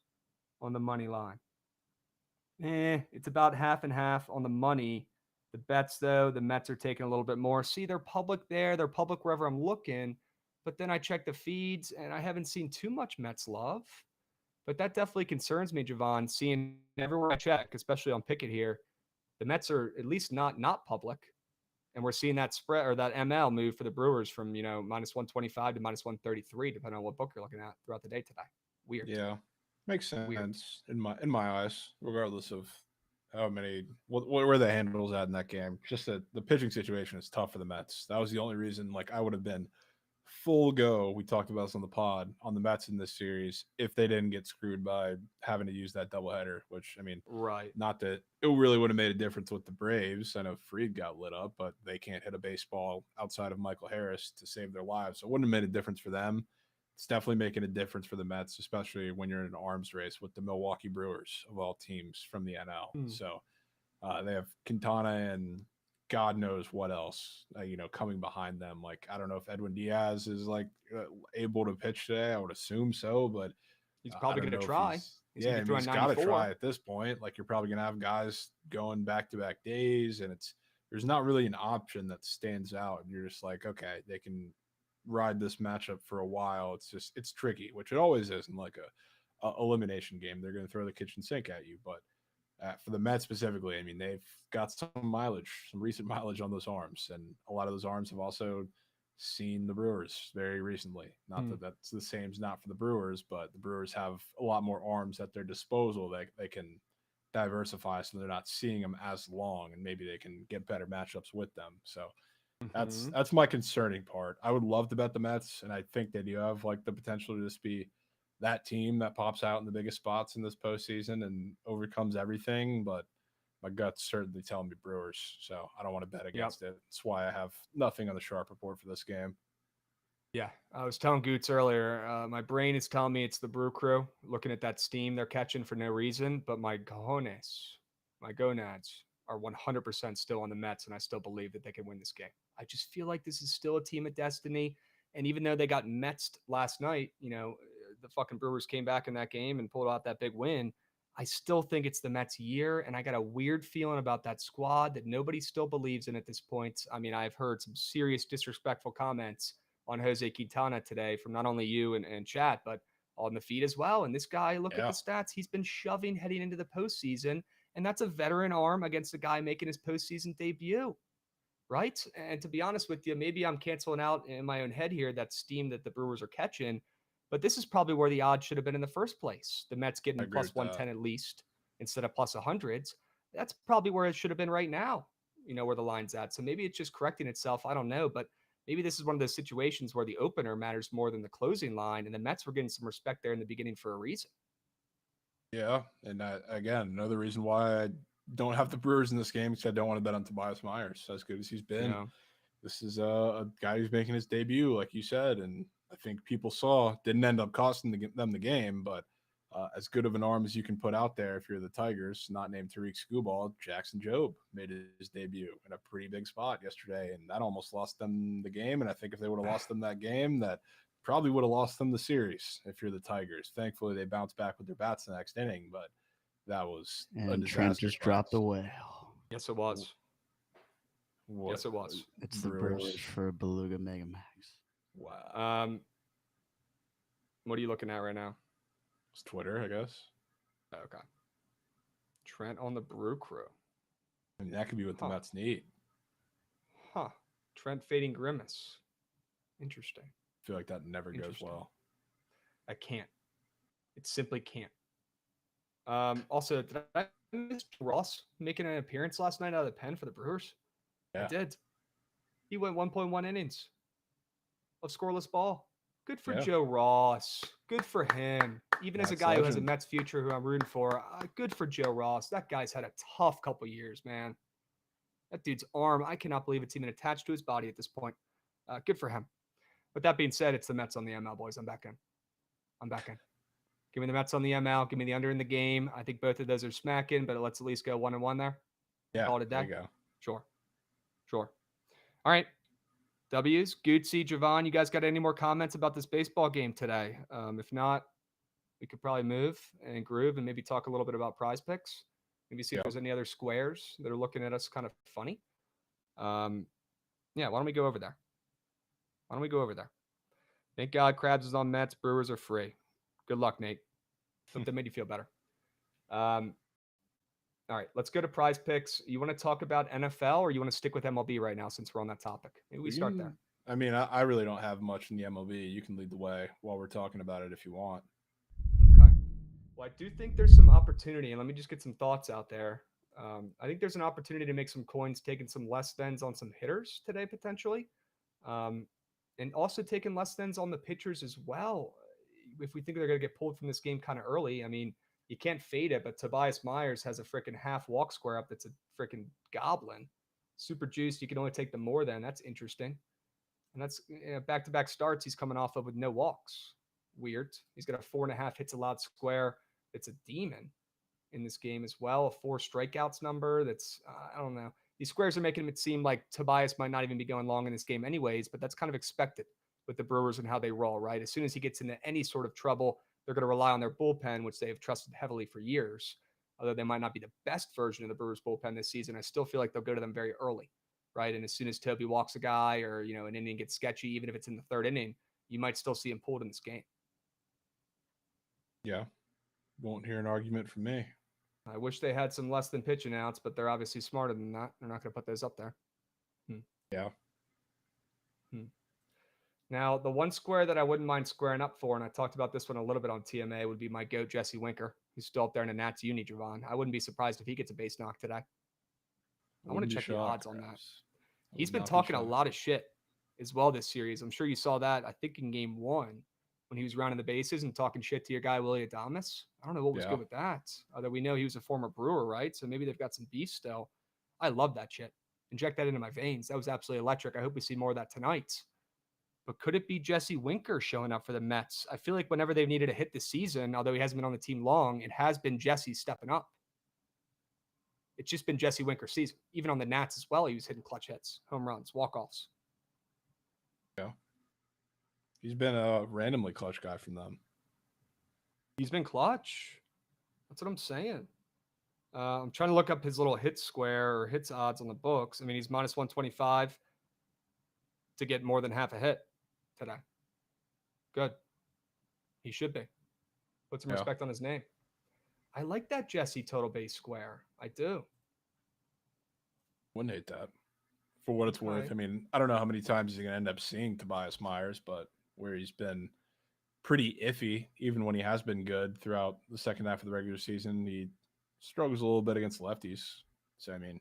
on the money line. It's about half and half on the money. The bets, though, the Mets are taking a little bit more. See, they're public there. They're public wherever I'm looking. But then I check the feeds, and I haven't seen too much Mets love. But that definitely concerns me, Jovan, seeing everywhere I check, especially on Pickett here, the Mets are at least not public. And we're seeing that spread or that ML move for the Brewers from, minus 125 to minus 133, depending on what book you're looking at throughout the day today. Weird. Yeah, makes sense in my eyes, regardless of how many where the handles at in that game. Just that the pitching situation is tough for the Mets. That was the only reason. Like, I would have been full go. We talked about this on the pod on the Mets in this series if they didn't get screwed by having to use that doubleheader. Which, I mean, right? Not that it really would have made a difference with the Braves. I know Fried got lit up, but they can't hit a baseball outside of Michael Harris to save their lives. So it wouldn't have made a difference for them. It's definitely making a difference for the Mets, especially when you're in an arms race with the Milwaukee Brewers of all teams from the NL. So they have Quintana and God knows what else, coming behind them. Like, I don't know if Edwin Diaz is able to pitch today. I would assume so, but he's probably going to try. He's got to try at this point. Like, you're probably going to have guys going back-to-back days, and there's not really an option that stands out. And you're just like, okay, they can ride this matchup for a while. It's tricky, which it always is in like a elimination game. They're going to throw the kitchen sink at you, but for the Mets specifically, I mean, they've got some recent mileage on those arms, and a lot of those arms have also seen the Brewers very recently. Not that that's the same as not for the Brewers, but the Brewers have a lot more arms at their disposal that they can diversify, so they're not seeing them as long, and maybe they can get better matchups with them. So that's my concerning part. I would love to bet the Mets, and I think they do have like the potential to just be that team that pops out in the biggest spots in this postseason and overcomes everything. But my gut's certainly telling me Brewers, so I don't want to bet against it. That's why I have nothing on the sharp report for this game. Yeah, I was telling Goots earlier, my brain is telling me it's the Brew Crew, looking at that steam they're catching for no reason, but my gonads are 100% still on the Mets, and I still believe that they can win this game. I just feel like this is still a team of destiny, and even though they got Metsed last night, the fucking Brewers came back in that game and pulled out that big win. I still think it's the Mets' year, and I got a weird feeling about that squad that nobody still believes in at this point. I mean, I've heard some serious disrespectful comments on Jose Quintana today from not only you and chat, but on the feed as well. And this guy, look at the stats. He's been shoving heading into the postseason, and that's a veteran arm against a guy making his postseason debut, right? And to be honest with you, maybe I'm canceling out in my own head here that steam that the Brewers are catching, but this is probably where the odds should have been in the first place. The Mets getting plus 110 at least instead of plus 100s. That's probably where it should have been right now, where the line's at. So maybe it's just correcting itself. I don't know, but maybe this is one of those situations where the opener matters more than the closing line, and the Mets were getting some respect there in the beginning for a reason. Yeah, and again, another reason why I don't have the Brewers in this game because I don't want to bet on Tobias Myers. As good as he's been, this is a guy who's making his debut, like you said, and I think people saw didn't end up costing them the game, but as good of an arm as you can put out there if you're the Tigers, not named Tariq Skubal, Jackson Jobe made his debut in a pretty big spot yesterday, and that almost lost them the game. And I think if they would have lost them that game, that probably would have lost them the series if you're the Tigers. Thankfully, they bounced back with their bats the next inning, but that was and Trent just dropped the whale. Yes, it was. Yes, it was. It's the Brewers for Beluga Mega Max. Wow. What are you looking at right now? It's Twitter, I guess. Okay. Trent on the Brew Crew. I mean, that could be what the Mets need. Huh. Trent fading Grimace. Interesting. I feel like that never goes well. I can't. It simply can't. Also, did I miss Ross making an appearance last night out of the pen for the Brewers? Yeah. I did. He went 1.1 innings of scoreless ball. Good for Joe Ross. Good for him. Even as a guy who has a Mets future who I'm rooting for, good for Joe Ross. That guy's had a tough couple years, man. That dude's arm, I cannot believe it's even attached to his body at this point. Good for him. With that being said, it's the Mets on the ML, boys. I'm back in. Give me the Mets on the ML. Give me the under in the game. I think both of those are smacking, but let's at least go 1-1 there. Yeah, call it a day. There you go. Sure. All right. W's, Gootsy, Jovan, you guys got any more comments about this baseball game today? If not, we could probably move and groove and maybe talk a little bit about PrizePicks. Maybe see if there's any other squares that are looking at us kind of funny. Why don't we go over there? Thank God Krabs is on Mets. Brewers are free. Good luck, Nate. Hope that made you feel better. All right, let's go to PrizePicks. You want to talk about NFL or you want to stick with MLB right now since we're on that topic? Maybe we start there. I mean, I really don't have much in the MLB. You can lead the way while we're talking about it if you want. Okay. Well, I do think there's some opportunity, and let me just get some thoughts out there. I think there's an opportunity to make some coins taking some less thens on some hitters today, potentially. And also taking less thens on the pitchers as well. If we think they're going to get pulled from this game kind of early, I mean, you can't fade it, but Tobias Myers has a freaking half walk square up that's a freaking goblin. Super juiced. You can only take the more than. That's interesting. And that's back-to-back starts he's coming off of with no walks. Weird. He's got a 4.5 hits allowed square. It's a demon in this game as well. A 4 strikeouts number. That's, I don't know. These squares are making it seem like Tobias might not even be going long in this game anyways, but that's kind of expected with the Brewers and how they roll, right? As soon as he gets into any sort of trouble, they're going to rely on their bullpen, which they have trusted heavily for years. Although they might not be the best version of the Brewers bullpen this season, I still feel like they'll go to them very early, right? And as soon as Toby walks a guy or, an inning gets sketchy, even if it's in the third inning, you might still see him pulled in this game. Yeah. Won't hear an argument from me. I wish they had some less than pitch announced, but they're obviously smarter than that. They're not going to put those up there. Yeah. Now, the one square that I wouldn't mind squaring up for, and I talked about this one a little bit on TMA, would be my GOAT, Jesse Winker, who's still up there in a Nats uni, Jovan. I wouldn't be surprised if he gets a base knock today. I want to check the odds on that. He's been talking a lot of shit as well this series. I'm sure you saw that, I think, in game 1 when he was rounding the bases and talking shit to your guy, Willie Adames. I don't know what was good with that. Although we know he was a former Brewer, right? So maybe they've got some beef still. I love that shit. Inject that into my veins. That was absolutely electric. I hope we see more of that tonight. But could it be Jesse Winker showing up for the Mets? I feel like whenever they've needed a hit this season, although he hasn't been on the team long, it has been Jesse stepping up. It's just been Jesse Winker's season. Even on the Nats as well, he was hitting clutch hits, home runs, walk-offs. Yeah. He's been a randomly clutch guy from them. He's been clutch. That's what I'm saying. I'm trying to look up his little hit square or hits odds on the books. I mean, he's minus 125 to get more than half a hit today. Good. He should be. Put some respect on his name. I like that Jesse total base square. I do. Wouldn't hate that. For what it's worth. I mean, I don't know how many times he's going to end up seeing Tobias Myers, but where he's been pretty iffy, even when he has been good throughout the second half of the regular season, he struggles a little bit against lefties. So, I mean,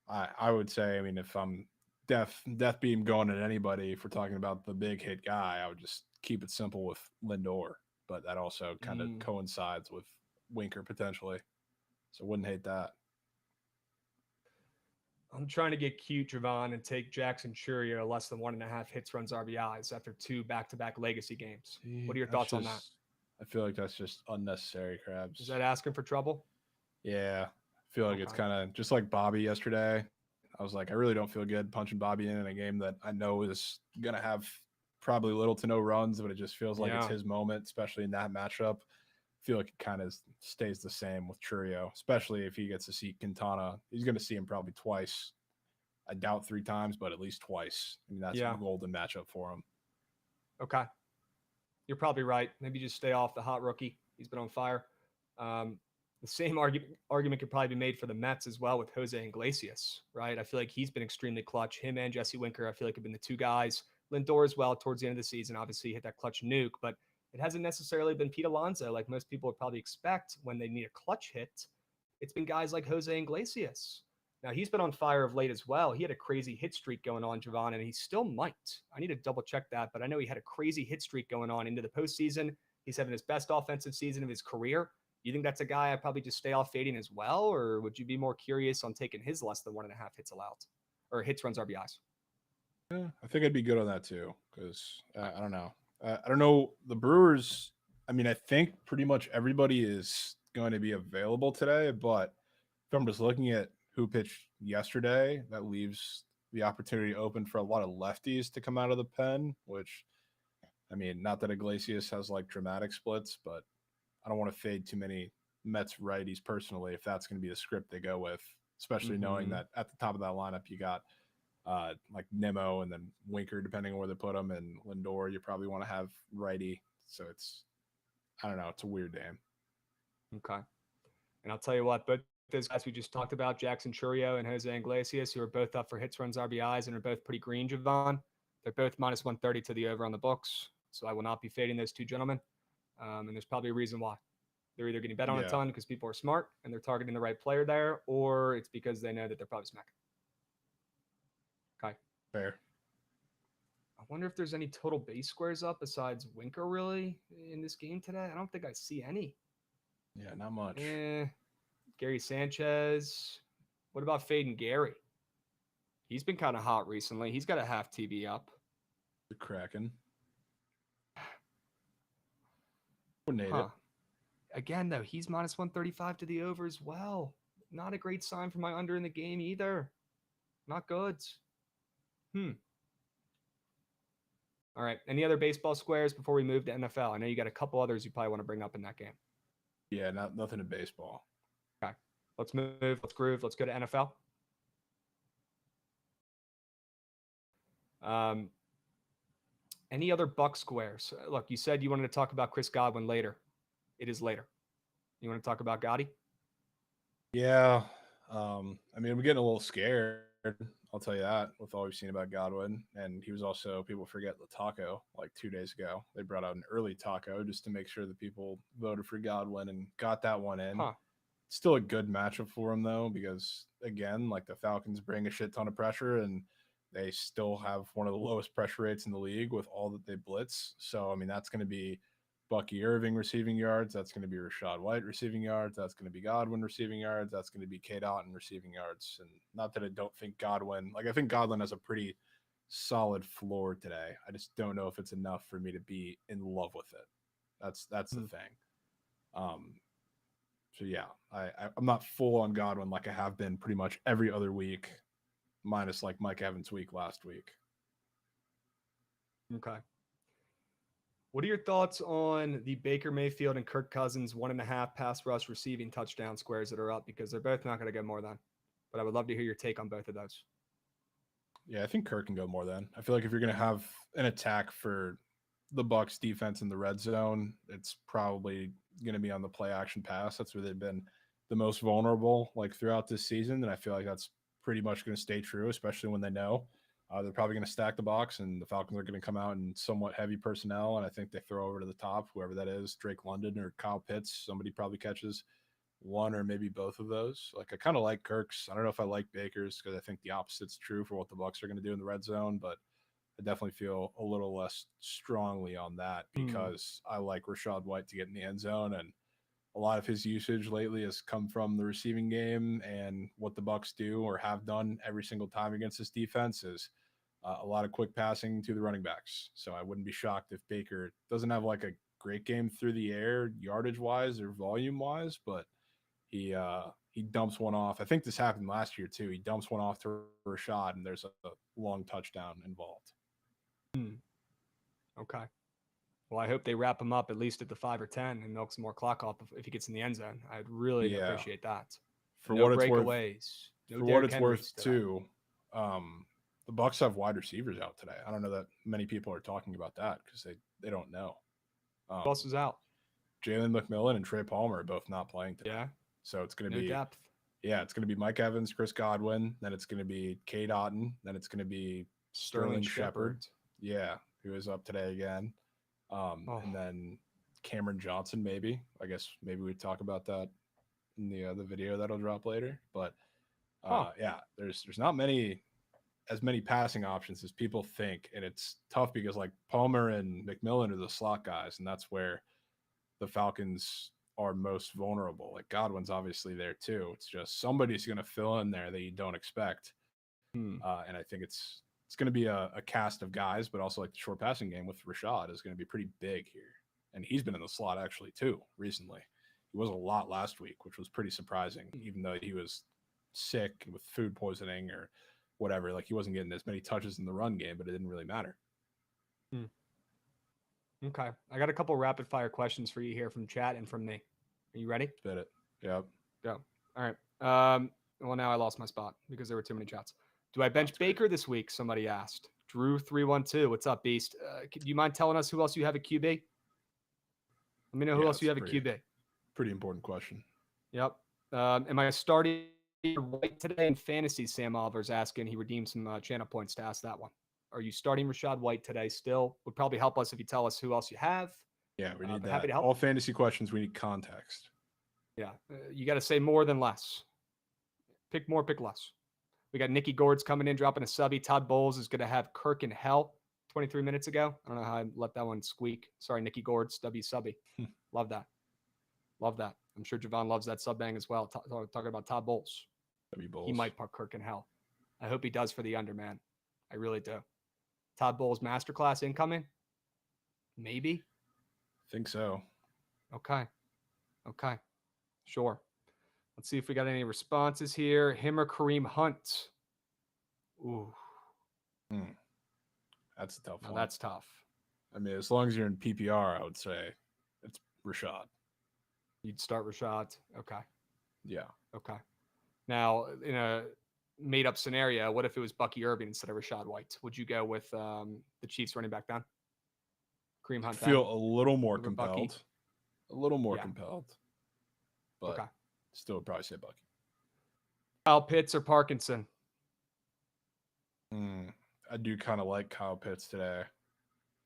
I would say, I mean, if I'm death beam going at anybody, if we're talking about the big hit guy, I would just keep it simple with Lindor. But that also kind of coincides with Winker potentially. So wouldn't hate that. I'm trying to get cute, Jovan, and take Jackson Churio less than 1.5 hits, runs, RBIs after 2 back-to-back legacy games. What are your thoughts on that? I feel like that's just unnecessary, Krabs. Is that asking for trouble? Yeah. I feel like it's kind of just like Bobby yesterday. I was like, I really don't feel good punching Bobby in a game that I know is going to have probably little to no runs, but it just feels like it's his moment, especially in that matchup. I feel like it kind of stays the same with Churio, especially if he gets to see Quintana. He's going to see him probably twice. I doubt 3 times, but at least twice. I mean, that's a golden matchup for him. Okay. You're probably right. Maybe just stay off the hot rookie. He's been on fire. The same argument could probably be made for the Mets as well with Jose Iglesias, right? I feel like he's been extremely clutch. Him and Jesse Winker, I feel like, have been the 2 guys. Lindor as well towards the end of the season. Obviously, hit that clutch nuke, but it hasn't necessarily been Pete Alonso like most people would probably expect when they need a clutch hit. It's been guys like Jose Iglesias. Now, he's been on fire of late as well. He had a crazy hit streak going on, Jovan, and he still might. I need to double check that, but I know he had a crazy hit streak going on into the postseason. He's having his best offensive season of his career. You think that's a guy I'd probably just stay off fading as well, or would you be more curious on taking his less than 1.5 hits allowed or hits, runs, RBIs? Yeah, I think I'd be good on that too, because I don't know. I don't know. The Brewers, I mean, I think pretty much everybody is going to be available today, but if I'm just looking at who pitched yesterday, that leaves the opportunity open for a lot of lefties to come out of the pen, which, I mean, not that Iglesias has like dramatic splits, but I don't want to fade too many Mets righties personally if that's going to be the script they go with, especially knowing that at the top of that lineup you got like Nimmo and then Winker, depending on where they put them, and Lindor. You probably want to have righty. So it's, I don't know, it's a weird game. Okay. And I'll tell you what, but those guys we just talked about, Jackson Churio and Jose Iglesias, who are both up for hits, runs, RBIs, and are both pretty green, Jovan. They're both minus 130 to the over on the books. So I will not be fading those 2 gentlemen. And there's probably a reason why. They're either getting bet on a ton because people are smart and they're targeting the right player there, or it's because they know that they're probably smacking. Okay. Fair. I wonder if there's any total base squares up besides Winker really in this game today. I don't think I see any. Yeah, not much. Gary Sanchez. What about fading Gary? He's been kind of hot recently. He's got a half TB up. The Kraken. Huh. Again, though, he's minus 135 to the over as well. Not a great sign for my under in the game either. Not good. All right. Any other baseball squares before we move to NFL? I know you got a couple others you probably want to bring up in that game. Yeah, nothing in baseball. Okay. Let's move. Let's groove. Let's go to NFL. Any other Buck squares? Look, you said you wanted to talk about Chris Godwin later. It is later. You want to talk about Gotti? Yeah. I mean, I'm getting a little scared. I'll tell you that with all we've seen about Godwin. And he was also, people forget the taco like 2 days ago. They brought out an early taco just to make sure that people voted for Godwin and got that one in. Still a good matchup for him, though, because, again, like the Falcons bring a shit ton of pressure and they still have one of the lowest pressure rates in the league with all that they blitz. So, I mean, that's going to be Bucky Irving receiving yards. That's going to be Rachaad White receiving yards. That's going to be Godwin receiving yards. That's going to be K. Dotton receiving yards. And not that I don't think Godwin, like I think Godwin has a pretty solid floor today. I just don't know if it's enough for me to be in love with it. That's the thing. So yeah, I'm not full on Godwin like I have been pretty much every other week, minus like Mike Evans' week last week. Okay. What are your thoughts on the Baker Mayfield and Kirk Cousins 1.5 pass rush receiving touchdown squares that are up? Because they're both not going to get more than. But I would love to hear your take on both of those. Yeah, I think Kirk can go more than. I feel like if you're going to have an attack for the Bucs defense in the red zone, it's probably going to be on the play action pass. That's where they've been the most vulnerable like throughout this season. And I feel like that's pretty much going to stay true, especially when they know they're probably going to stack the box and the Falcons are going to come out in somewhat heavy personnel. And I think they throw over to the top, whoever that is, Drake London or Kyle Pitts. Somebody probably catches one or maybe both of those. Like I kind of like Kirk's. I don't know if I like Baker's because I think the opposite's true for what the Bucs are going to do in the red zone, but I definitely feel a little less strongly on that because I like Rachaad White to get in the end zone. And a lot of his usage lately has come from the receiving game, and what the Bucs do or have done every single time against this defense is a lot of quick passing to the running backs. So I wouldn't be shocked if Baker doesn't have like a great game through the air, yardage wise or volume wise, but he dumps one off. I think this happened last year too. He dumps one off to Rashad, and there's a long touchdown involved. Okay. Well, I hope they wrap him up at least at the 5 or 10 and milk some more clock off if he gets in the end zone. I'd really appreciate that. For no what it's breakaways. worth, too, the Bucs have wide receivers out today. I don't know that many people are talking about that because they don't know. Who else is out? Jalen McMillan and Trey Palmer are both not playing today. Yeah. So it's going to be depth. Yeah, it's going to be Mike Evans, Chris Godwin. Then it's going to be Cade Otton. Then it's going to be Sterling Shepard. Yeah, who is up today again. And then Cameron Johnson, maybe. I guess maybe we talk about that in the video that'll drop later. But yeah, there's not as many passing options as people think, and it's tough because like Palmer and McMillan are the slot guys, and that's where the Falcons are most vulnerable. Like Godwin's obviously there too. It's just somebody's going to fill in there that you don't expect. And I think it's going to be a cast of guys, but also like the short passing game with Rashad is going to be pretty big here. And he's been in the slot actually too recently. He was a lot last week, which was pretty surprising, even though he was sick with food poisoning or whatever. Like he wasn't getting as many touches in the run game, but it didn't really matter. Okay. I got a couple rapid fire questions for you here from chat and from me. Are you ready? Spit it. Yep. Go. All right. Well, now I lost my spot because there were too many chats. Do I bench Baker this week? Somebody asked. Drew312. What's up, Beast? Do you mind telling us who else you have at QB? Let me know who else you have at QB. Pretty important question. Yep. Am I starting White today in fantasy? Sam Oliver's asking. He redeemed some channel points to ask that one. Are you starting Rashad White today still? Would probably help us if you tell us who else you have. Yeah, we need that. Happy to help. All fantasy questions, we need context. Yeah. You got to say more than less. Pick more, pick less. We got Nicky Gord's coming in, dropping a subby. Todd Bowles is going to have Kirk in hell 23 minutes ago. I don't know how I let that one squeak. Sorry, Nicky Gord's W subby. Love that. Love that. I'm sure Jovan loves that sub bang as well. Talking about Todd Bowles. W Bowles. He might park Kirk in hell. I hope he does for the under, man. I really do. Todd Bowles masterclass incoming? Maybe. Think so. Okay. Sure. Let's see if we got any responses here. Him or Kareem Hunt? Ooh. That's a tough one. That's tough. I mean, as long as you're in PPR, I would say it's Rashad. You'd start Rashad. Okay. Yeah. Okay. Now, in a made-up scenario, what if it was Bucky Irving instead of Rashad White? Would you go with the Chiefs running back then? Kareem Hunt. I feel a little more compelled. Bucky. A little more compelled. But okay. Still would probably say Bucky. Kyle Pitts or Parkinson? I do kind of like Kyle Pitts today.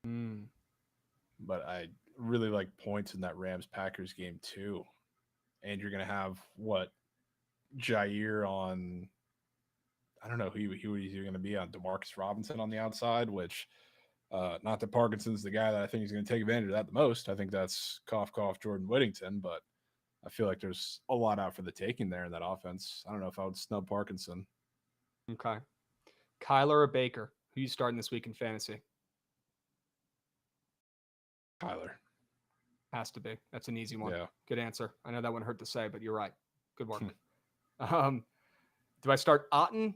But I really like points in that Rams-Packers game too. And you're going to have, Jair on, I don't know who he's going to be on, DeMarcus Robinson on the outside, which, not that Parkinson's the guy that I think is going to take advantage of that the most. I think that's cough, Jordan Whittington, but I feel like there's a lot out for the taking there in that offense. I don't know if I would snub Parkinson. Okay. Kyler or Baker? Who you starting this week in fantasy? Kyler. Has to be. That's an easy one. Yeah. Good answer. I know that one hurt to say, but you're right. Good work. Do I start Otton,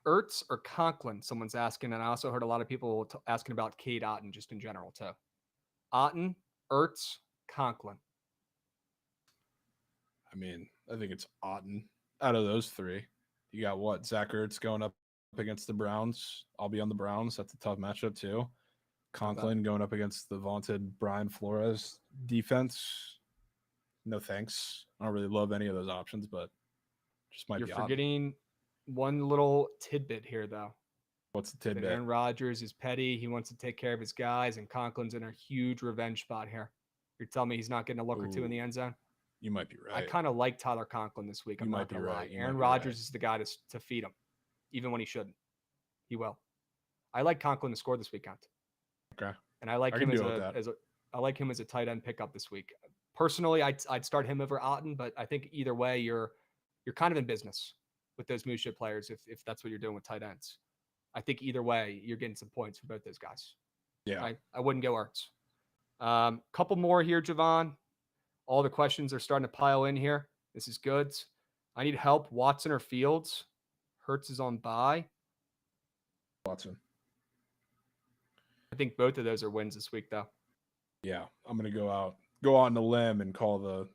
Ertz, or Conklin? Someone's asking, and I also heard a lot of people asking about Cade Otton just in general too. Otton, Ertz, Conklin. I mean, I think it's Otton out of those three. You got Zach Ertz going up against the Browns. I'll be on the Browns. That's a tough matchup too. Conklin going up against the vaunted Brian Flores defense. No thanks. I don't really love any of those options, but just might be. You're forgetting one little tidbit here, though. What's the tidbit? Aaron Rodgers is petty. He wants to take care of his guys, and Conklin's in a huge revenge spot here. You're telling me he's not getting a look or two in the end zone? You might be right. I kind of like Tyler Conklin this week. I'm not going to lie. Aaron Rodgers is the guy to feed him, even when he shouldn't. He will. I like Conklin to score this weekend. Okay. And I like him as a I like him as a tight end pickup this week. Personally, I'd start him over Otten, but I think either way, you're kind of in business with those moose shit players if that's what you're doing with tight ends. I think either way, you're getting some points for both those guys. Yeah. I wouldn't go Ertz. Couple more here, Jovan. All the questions are starting to pile in here. This is good. I need help. Watson or Fields? Hurts is on bye. Watson. I think both of those are wins this week, though. Yeah, I'm gonna go out on the limb and call the.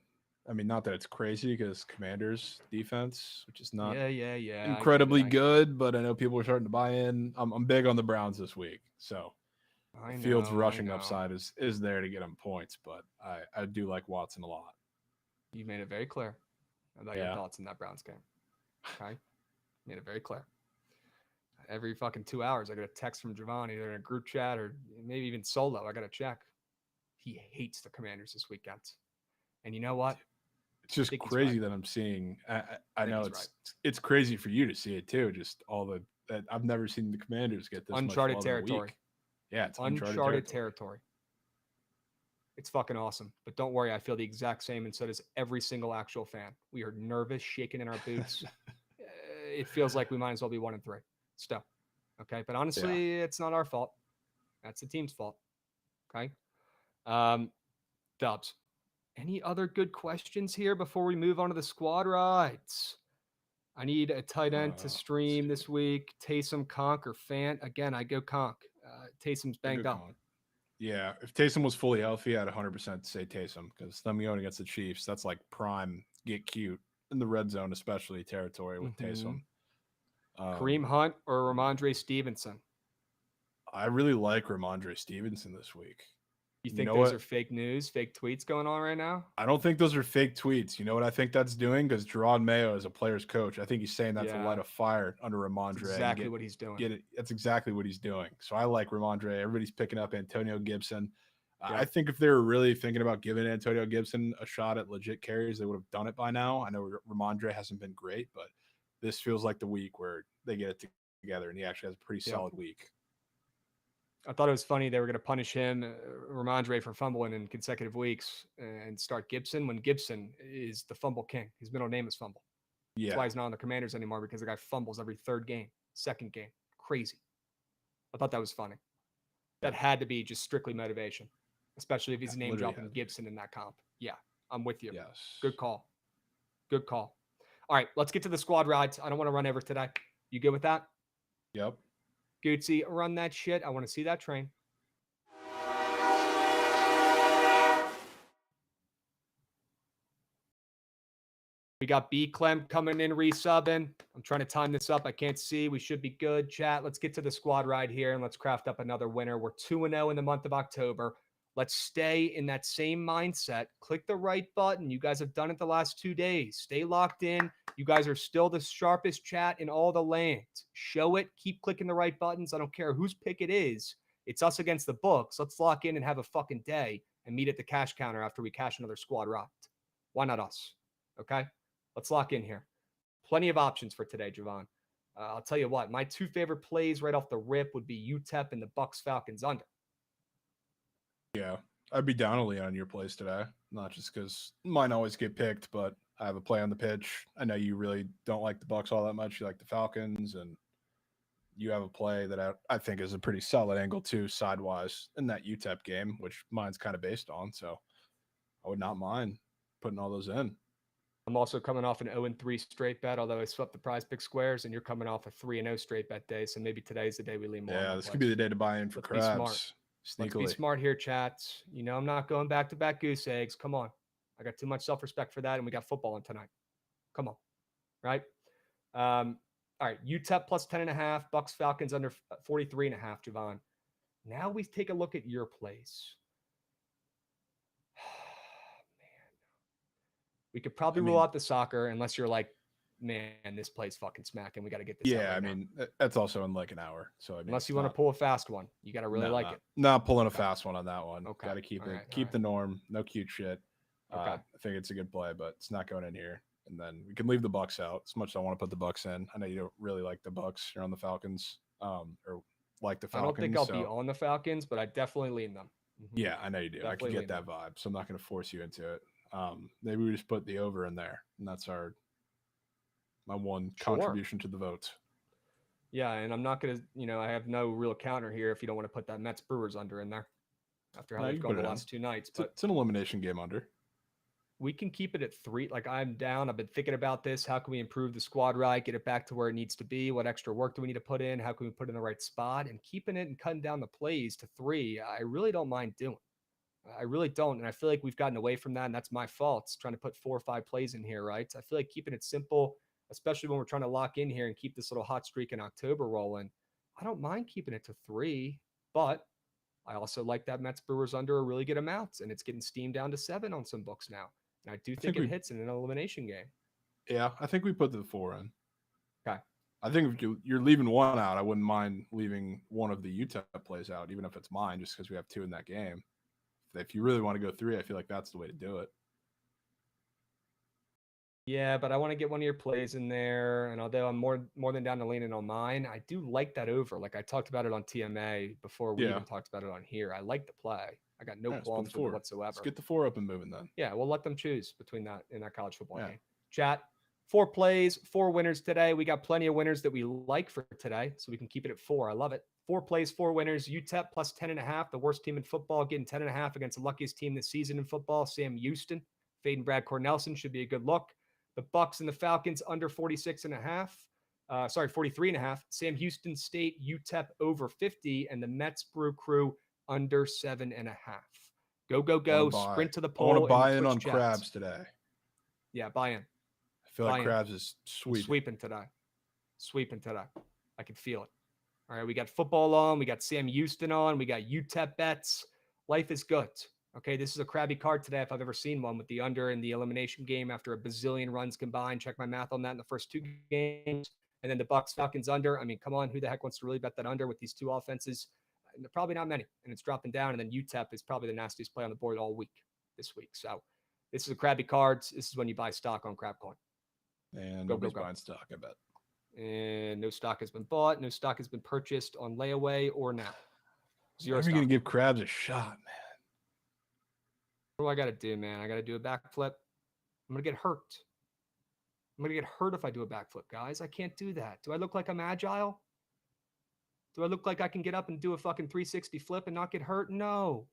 I mean, not that it's crazy because Commanders defense, which is not incredibly good, but I know people are starting to buy in. I'm big on the Browns this week, so Fields rushing upside is there to get him points, but I do like Watson a lot. You made it very clear about your thoughts in that Browns game. Okay, made it very clear. Every fucking 2 hours, I get a text from Jovan, either in a group chat or maybe even solo. I got to check. He hates the Commanders this weekend. And you know what? It's just crazy that I'm seeing. I know it's crazy for you to see it too. Just all that I've never seen the Commanders get this uncharted much territory. Yeah, it's uncharted territory. It's fucking awesome. But don't worry, I feel the exact same, and so does every single actual fan. We are nervous, shaking in our boots. It feels like we might as well be 1-3 still. Okay, but honestly, it's not our fault. That's the team's fault. Okay. Dubs. Any other good questions here before we move on to the squad rides? I need a tight end to stream this week. Taysom, Conk, or Fant. Again, I go Conk. Taysom's banged up. Yeah, if Taysom was fully healthy, I'd 100% say Taysom because them going against the Chiefs, that's like prime get cute in the red zone, especially territory with Taysom. Kareem Hunt or Ramondre Stevenson? I really like Ramondre Stevenson this week. You think those are fake news, fake tweets going on right now? I don't think those are fake tweets. You know what I think that's doing? Because Gerard Mayo is a player's coach. I think he's saying that to light a fire under Ramondre. That's exactly what he's doing. That's exactly what he's doing. So I like Ramondre. Everybody's picking up Antonio Gibson. I think if they were really thinking about giving Antonio Gibson a shot at legit carries, they would have done it by now. I know Ramondre hasn't been great, but this feels like the week where they get it together and he actually has a pretty solid week. I thought it was funny they were going to punish him, Ramondre, for fumbling in consecutive weeks and start Gibson when Gibson is the fumble king. His middle name is Fumble. Yeah. That's why he's not on the Commanders anymore, because the guy fumbles every third game, second game. Crazy. I thought that was funny. That had to be just strictly motivation, especially if he's name dropping Gibson in that comp. Yeah, I'm with you. Yes. Good call. Good call. All right, let's get to the squad rides. I don't want to run over today. You good with that? Yep. Gucci, run that shit. I want to see that train. We got B Clem coming in, resubbing. I'm trying to time this up. I can't see. We should be good. Chat, let's get to the squad ride here and let's craft up another winner. We're 2-0 in the month of October. Let's stay in that same mindset. Click the right button. You guys have done it the last 2 days. Stay locked in. You guys are still the sharpest chat in all the land. Show it. Keep clicking the right buttons. I don't care whose pick it is. It's us against the books. Let's lock in and have a fucking day and meet at the cash counter after we cash another squad ride. Why not us? Okay? Let's lock in here. Plenty of options for today, Jovan. I'll tell you what. My two favorite plays right off the rip would be UTEP and the Bucks Falcons under. Yeah, I'd be down only on your plays today. Not just because mine always get picked, but I have a play on the pitch. I know you really don't like the Bucks all that much. You like the Falcons, and you have a play that I think is a pretty solid angle too, sidewise in that UTEP game, which mine's kind of based on. So I would not mind putting all those in. I'm also coming off an 0-3 straight bet, although I swept the PrizePicks Squares, and you're coming off a 3-0 straight bet day. So maybe today's the day we lean more. Yeah, this could be the day to buy in for Krabs. Let's be smart here, chats. You know, I'm not going back-to-back goose eggs. Come on. I got too much self-respect for that, and we got football on tonight. Come on. Right? All right, UTEP plus 10.5, Bucks Falcons under 43.5, Jovan. Now we take a look at your plays. Man. We could probably rule out the soccer unless you're like, man, this play's fucking smacking. We got to get this out right now. That's also in like an hour. So I mean, unless you want to pull a fast one, you got to really like it. Not pulling a fast one on that one. Okay. Got to keep the norm. No cute shit. Okay. I think it's a good play, but it's not going in here. And then we can leave the Bucks out. As much as I want to put the Bucks in, I know you don't really like the Bucks. You're on the Falcons, or like the Falcons. I don't think I'll be on the Falcons, but I definitely lean them. Yeah, I know you do. I can Definitely get lean that vibe, so I'm not going to force you into it. Maybe we just put the over in there, and that's my one Sure. contribution to the vote. Yeah, and I'm not going to, I have no real counter here if you don't want to put that Mets Brewers under in there after how No, you they've can gone put the it in. last 2 nights. It's, But it's an elimination game under. we can keep it at 3. Like, I'm down. I've been thinking about this. How can we improve the squad right, get it back to where it needs to be? What extra work do we need to put in? How can we put it in the right spot? And keeping it and cutting down the plays to 3, I really don't mind doing. I really don't. And I feel like we've gotten away from that, and that's my fault. It's trying to put 4 or 5 plays in here, right? I feel like keeping it simple, especially when we're trying to lock in here and keep this little hot streak in October rolling, I don't mind keeping it to 3, but I also like that Mets Brewers under a really good amount, and it's getting steamed down to 7 on some books now. And I do think it hits in an elimination game. Yeah, I think we put the 4 in. Okay. I think if you're leaving 1 out, I wouldn't mind leaving one of the UTEP plays out, even if it's mine, just because we have 2 in that game. If you really want to go 3, I feel like that's the way to do it. Yeah, but I want to get one of your plays in there. And although I'm more than down to leaning on mine, I do like that over. Like I talked about it on TMA before we even talked about it on here. I like the play. I got no qualms with it whatsoever. Let's get the 4 up and moving then. Yeah, we'll let them choose between that in that college football game. Chat, 4 plays, 4 winners today. We got plenty of winners that we like for today, so we can keep it at 4. I love it. 4 plays, 4 winners. UTEP plus 10.5, the worst team in football, getting 10.5 against the luckiest team this season in football, Sam Houston. Fade and Brad Cornelson should be a good look. The Bucks and the Falcons under 46.5. 43.5. Sam Houston State, UTEP over 50, and the Mets Brew Crew under 7.5. Go, go, go. Sprint to the pole. I want to buy in on Krabs today. Yeah, buy in. I feel like Krabs is sweeping today. Sweeping today. I can feel it. All right, we got football on. We got Sam Houston on. We got UTEP bets. Life is good. Okay, this is a crabby card today if I've ever seen one, with the under in the elimination game after a bazillion runs combined. Check my math on that in the first 2 games. And then the Bucks Falcons under. I mean, come on, who the heck wants to really bet that under with these 2 offenses? Probably not many. And it's dropping down. And then UTEP is probably the nastiest play on the board all week this week. So this is a crabby card. This is when you buy stock on Crabcoin. And nobody's buying stock, I bet. And no stock has been bought. No stock has been purchased on layaway or now. 0 stock. We're going to give Krabs a shot, man. What do I got to do, man? I got to do a backflip. I'm going to get hurt. I'm going to get hurt if I do a backflip, guys. I can't do that. Do I look like I'm agile? Do I look like I can get up and do a fucking 360 flip and not get hurt? No.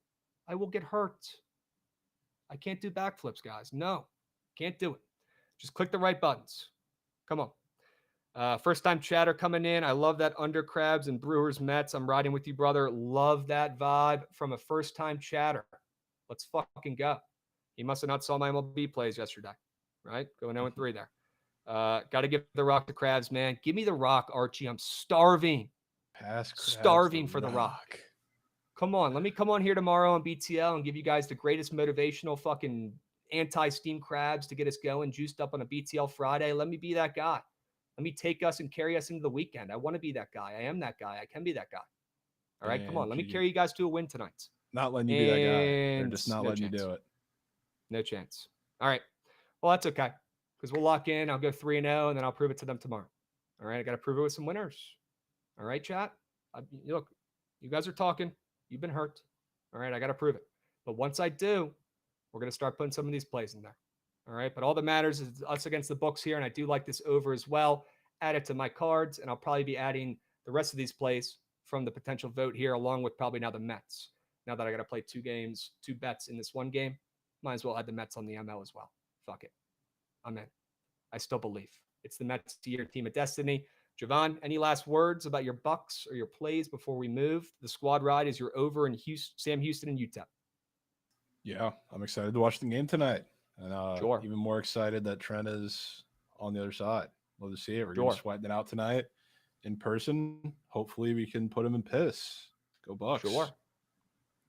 I will get hurt. I can't do backflips, guys. No. Can't do it. Just click the right buttons. Come on. First time chatter coming in. I love that under Krabs and Brewers Mets. I'm riding with you, brother. Love that vibe from a first time chatter. Let's fucking go. He must have not saw my MLB plays yesterday, right? Going 0-3 there. Got to give the rock to Krabs, man. Give me the rock, Archie. I'm starving. Starving for the rock. Come on. Let me come on here tomorrow on BTL and give you guys the greatest motivational fucking anti-steam Krabs to get us going, juiced up on a BTL Friday. Let me be that guy. Let me take us and carry us into the weekend. I want to be that guy. I am that guy. I can be that guy. All right, come on. Let me carry you guys to a win tonight. Not letting you be that guy. They're just not letting you do it. No chance. All right. Well, that's okay, because we'll lock in. I'll go 3-0, and then I'll prove it to them tomorrow. All right. I got to prove it with some winners. All right, chat. Look, you guys are talking. You've been hurt. All right. I got to prove it. But once I do, we're going to start putting some of these plays in there. All right. But all that matters is us against the books here. And I do like this over as well. Add it to my cards. And I'll probably be adding the rest of these plays from the potential vote here, along with probably now the Mets. Now that I got to play 2 games, 2 bets in this one game, might as well add the Mets on the ML as well. Fuck it. I'm in. I still believe. It's the Mets year, team of destiny. Jovan, any last words about your Bucks or your plays before we move? The squad ride is your over in Sam Houston and UTEP. Yeah, I'm excited to watch the game tonight. And even more excited that Trent is on the other side. Love to see it. We're going to sweat it out tonight in person. Hopefully we can put him in piss. Go Bucks. Sure.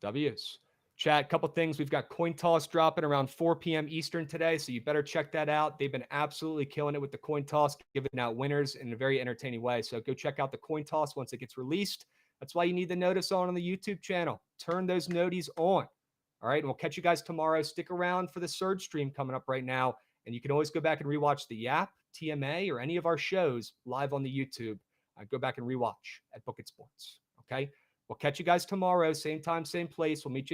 W's. Chat, couple things. We've got coin toss dropping around 4 p.m. Eastern today, so you better check that out. They've been absolutely killing it with the coin toss, giving out winners in a very entertaining way. So go check out the coin toss once it gets released. That's why you need the notice on the YouTube channel. Turn those noties on. All right, and we'll catch you guys tomorrow. Stick around for the Surge stream coming up right now, and you can always go back and rewatch the Yap, TMA, or any of our shows live on the YouTube. Go back and rewatch at Bookit Sports. Okay, we'll catch you guys tomorrow, same time, same place. We'll meet you at the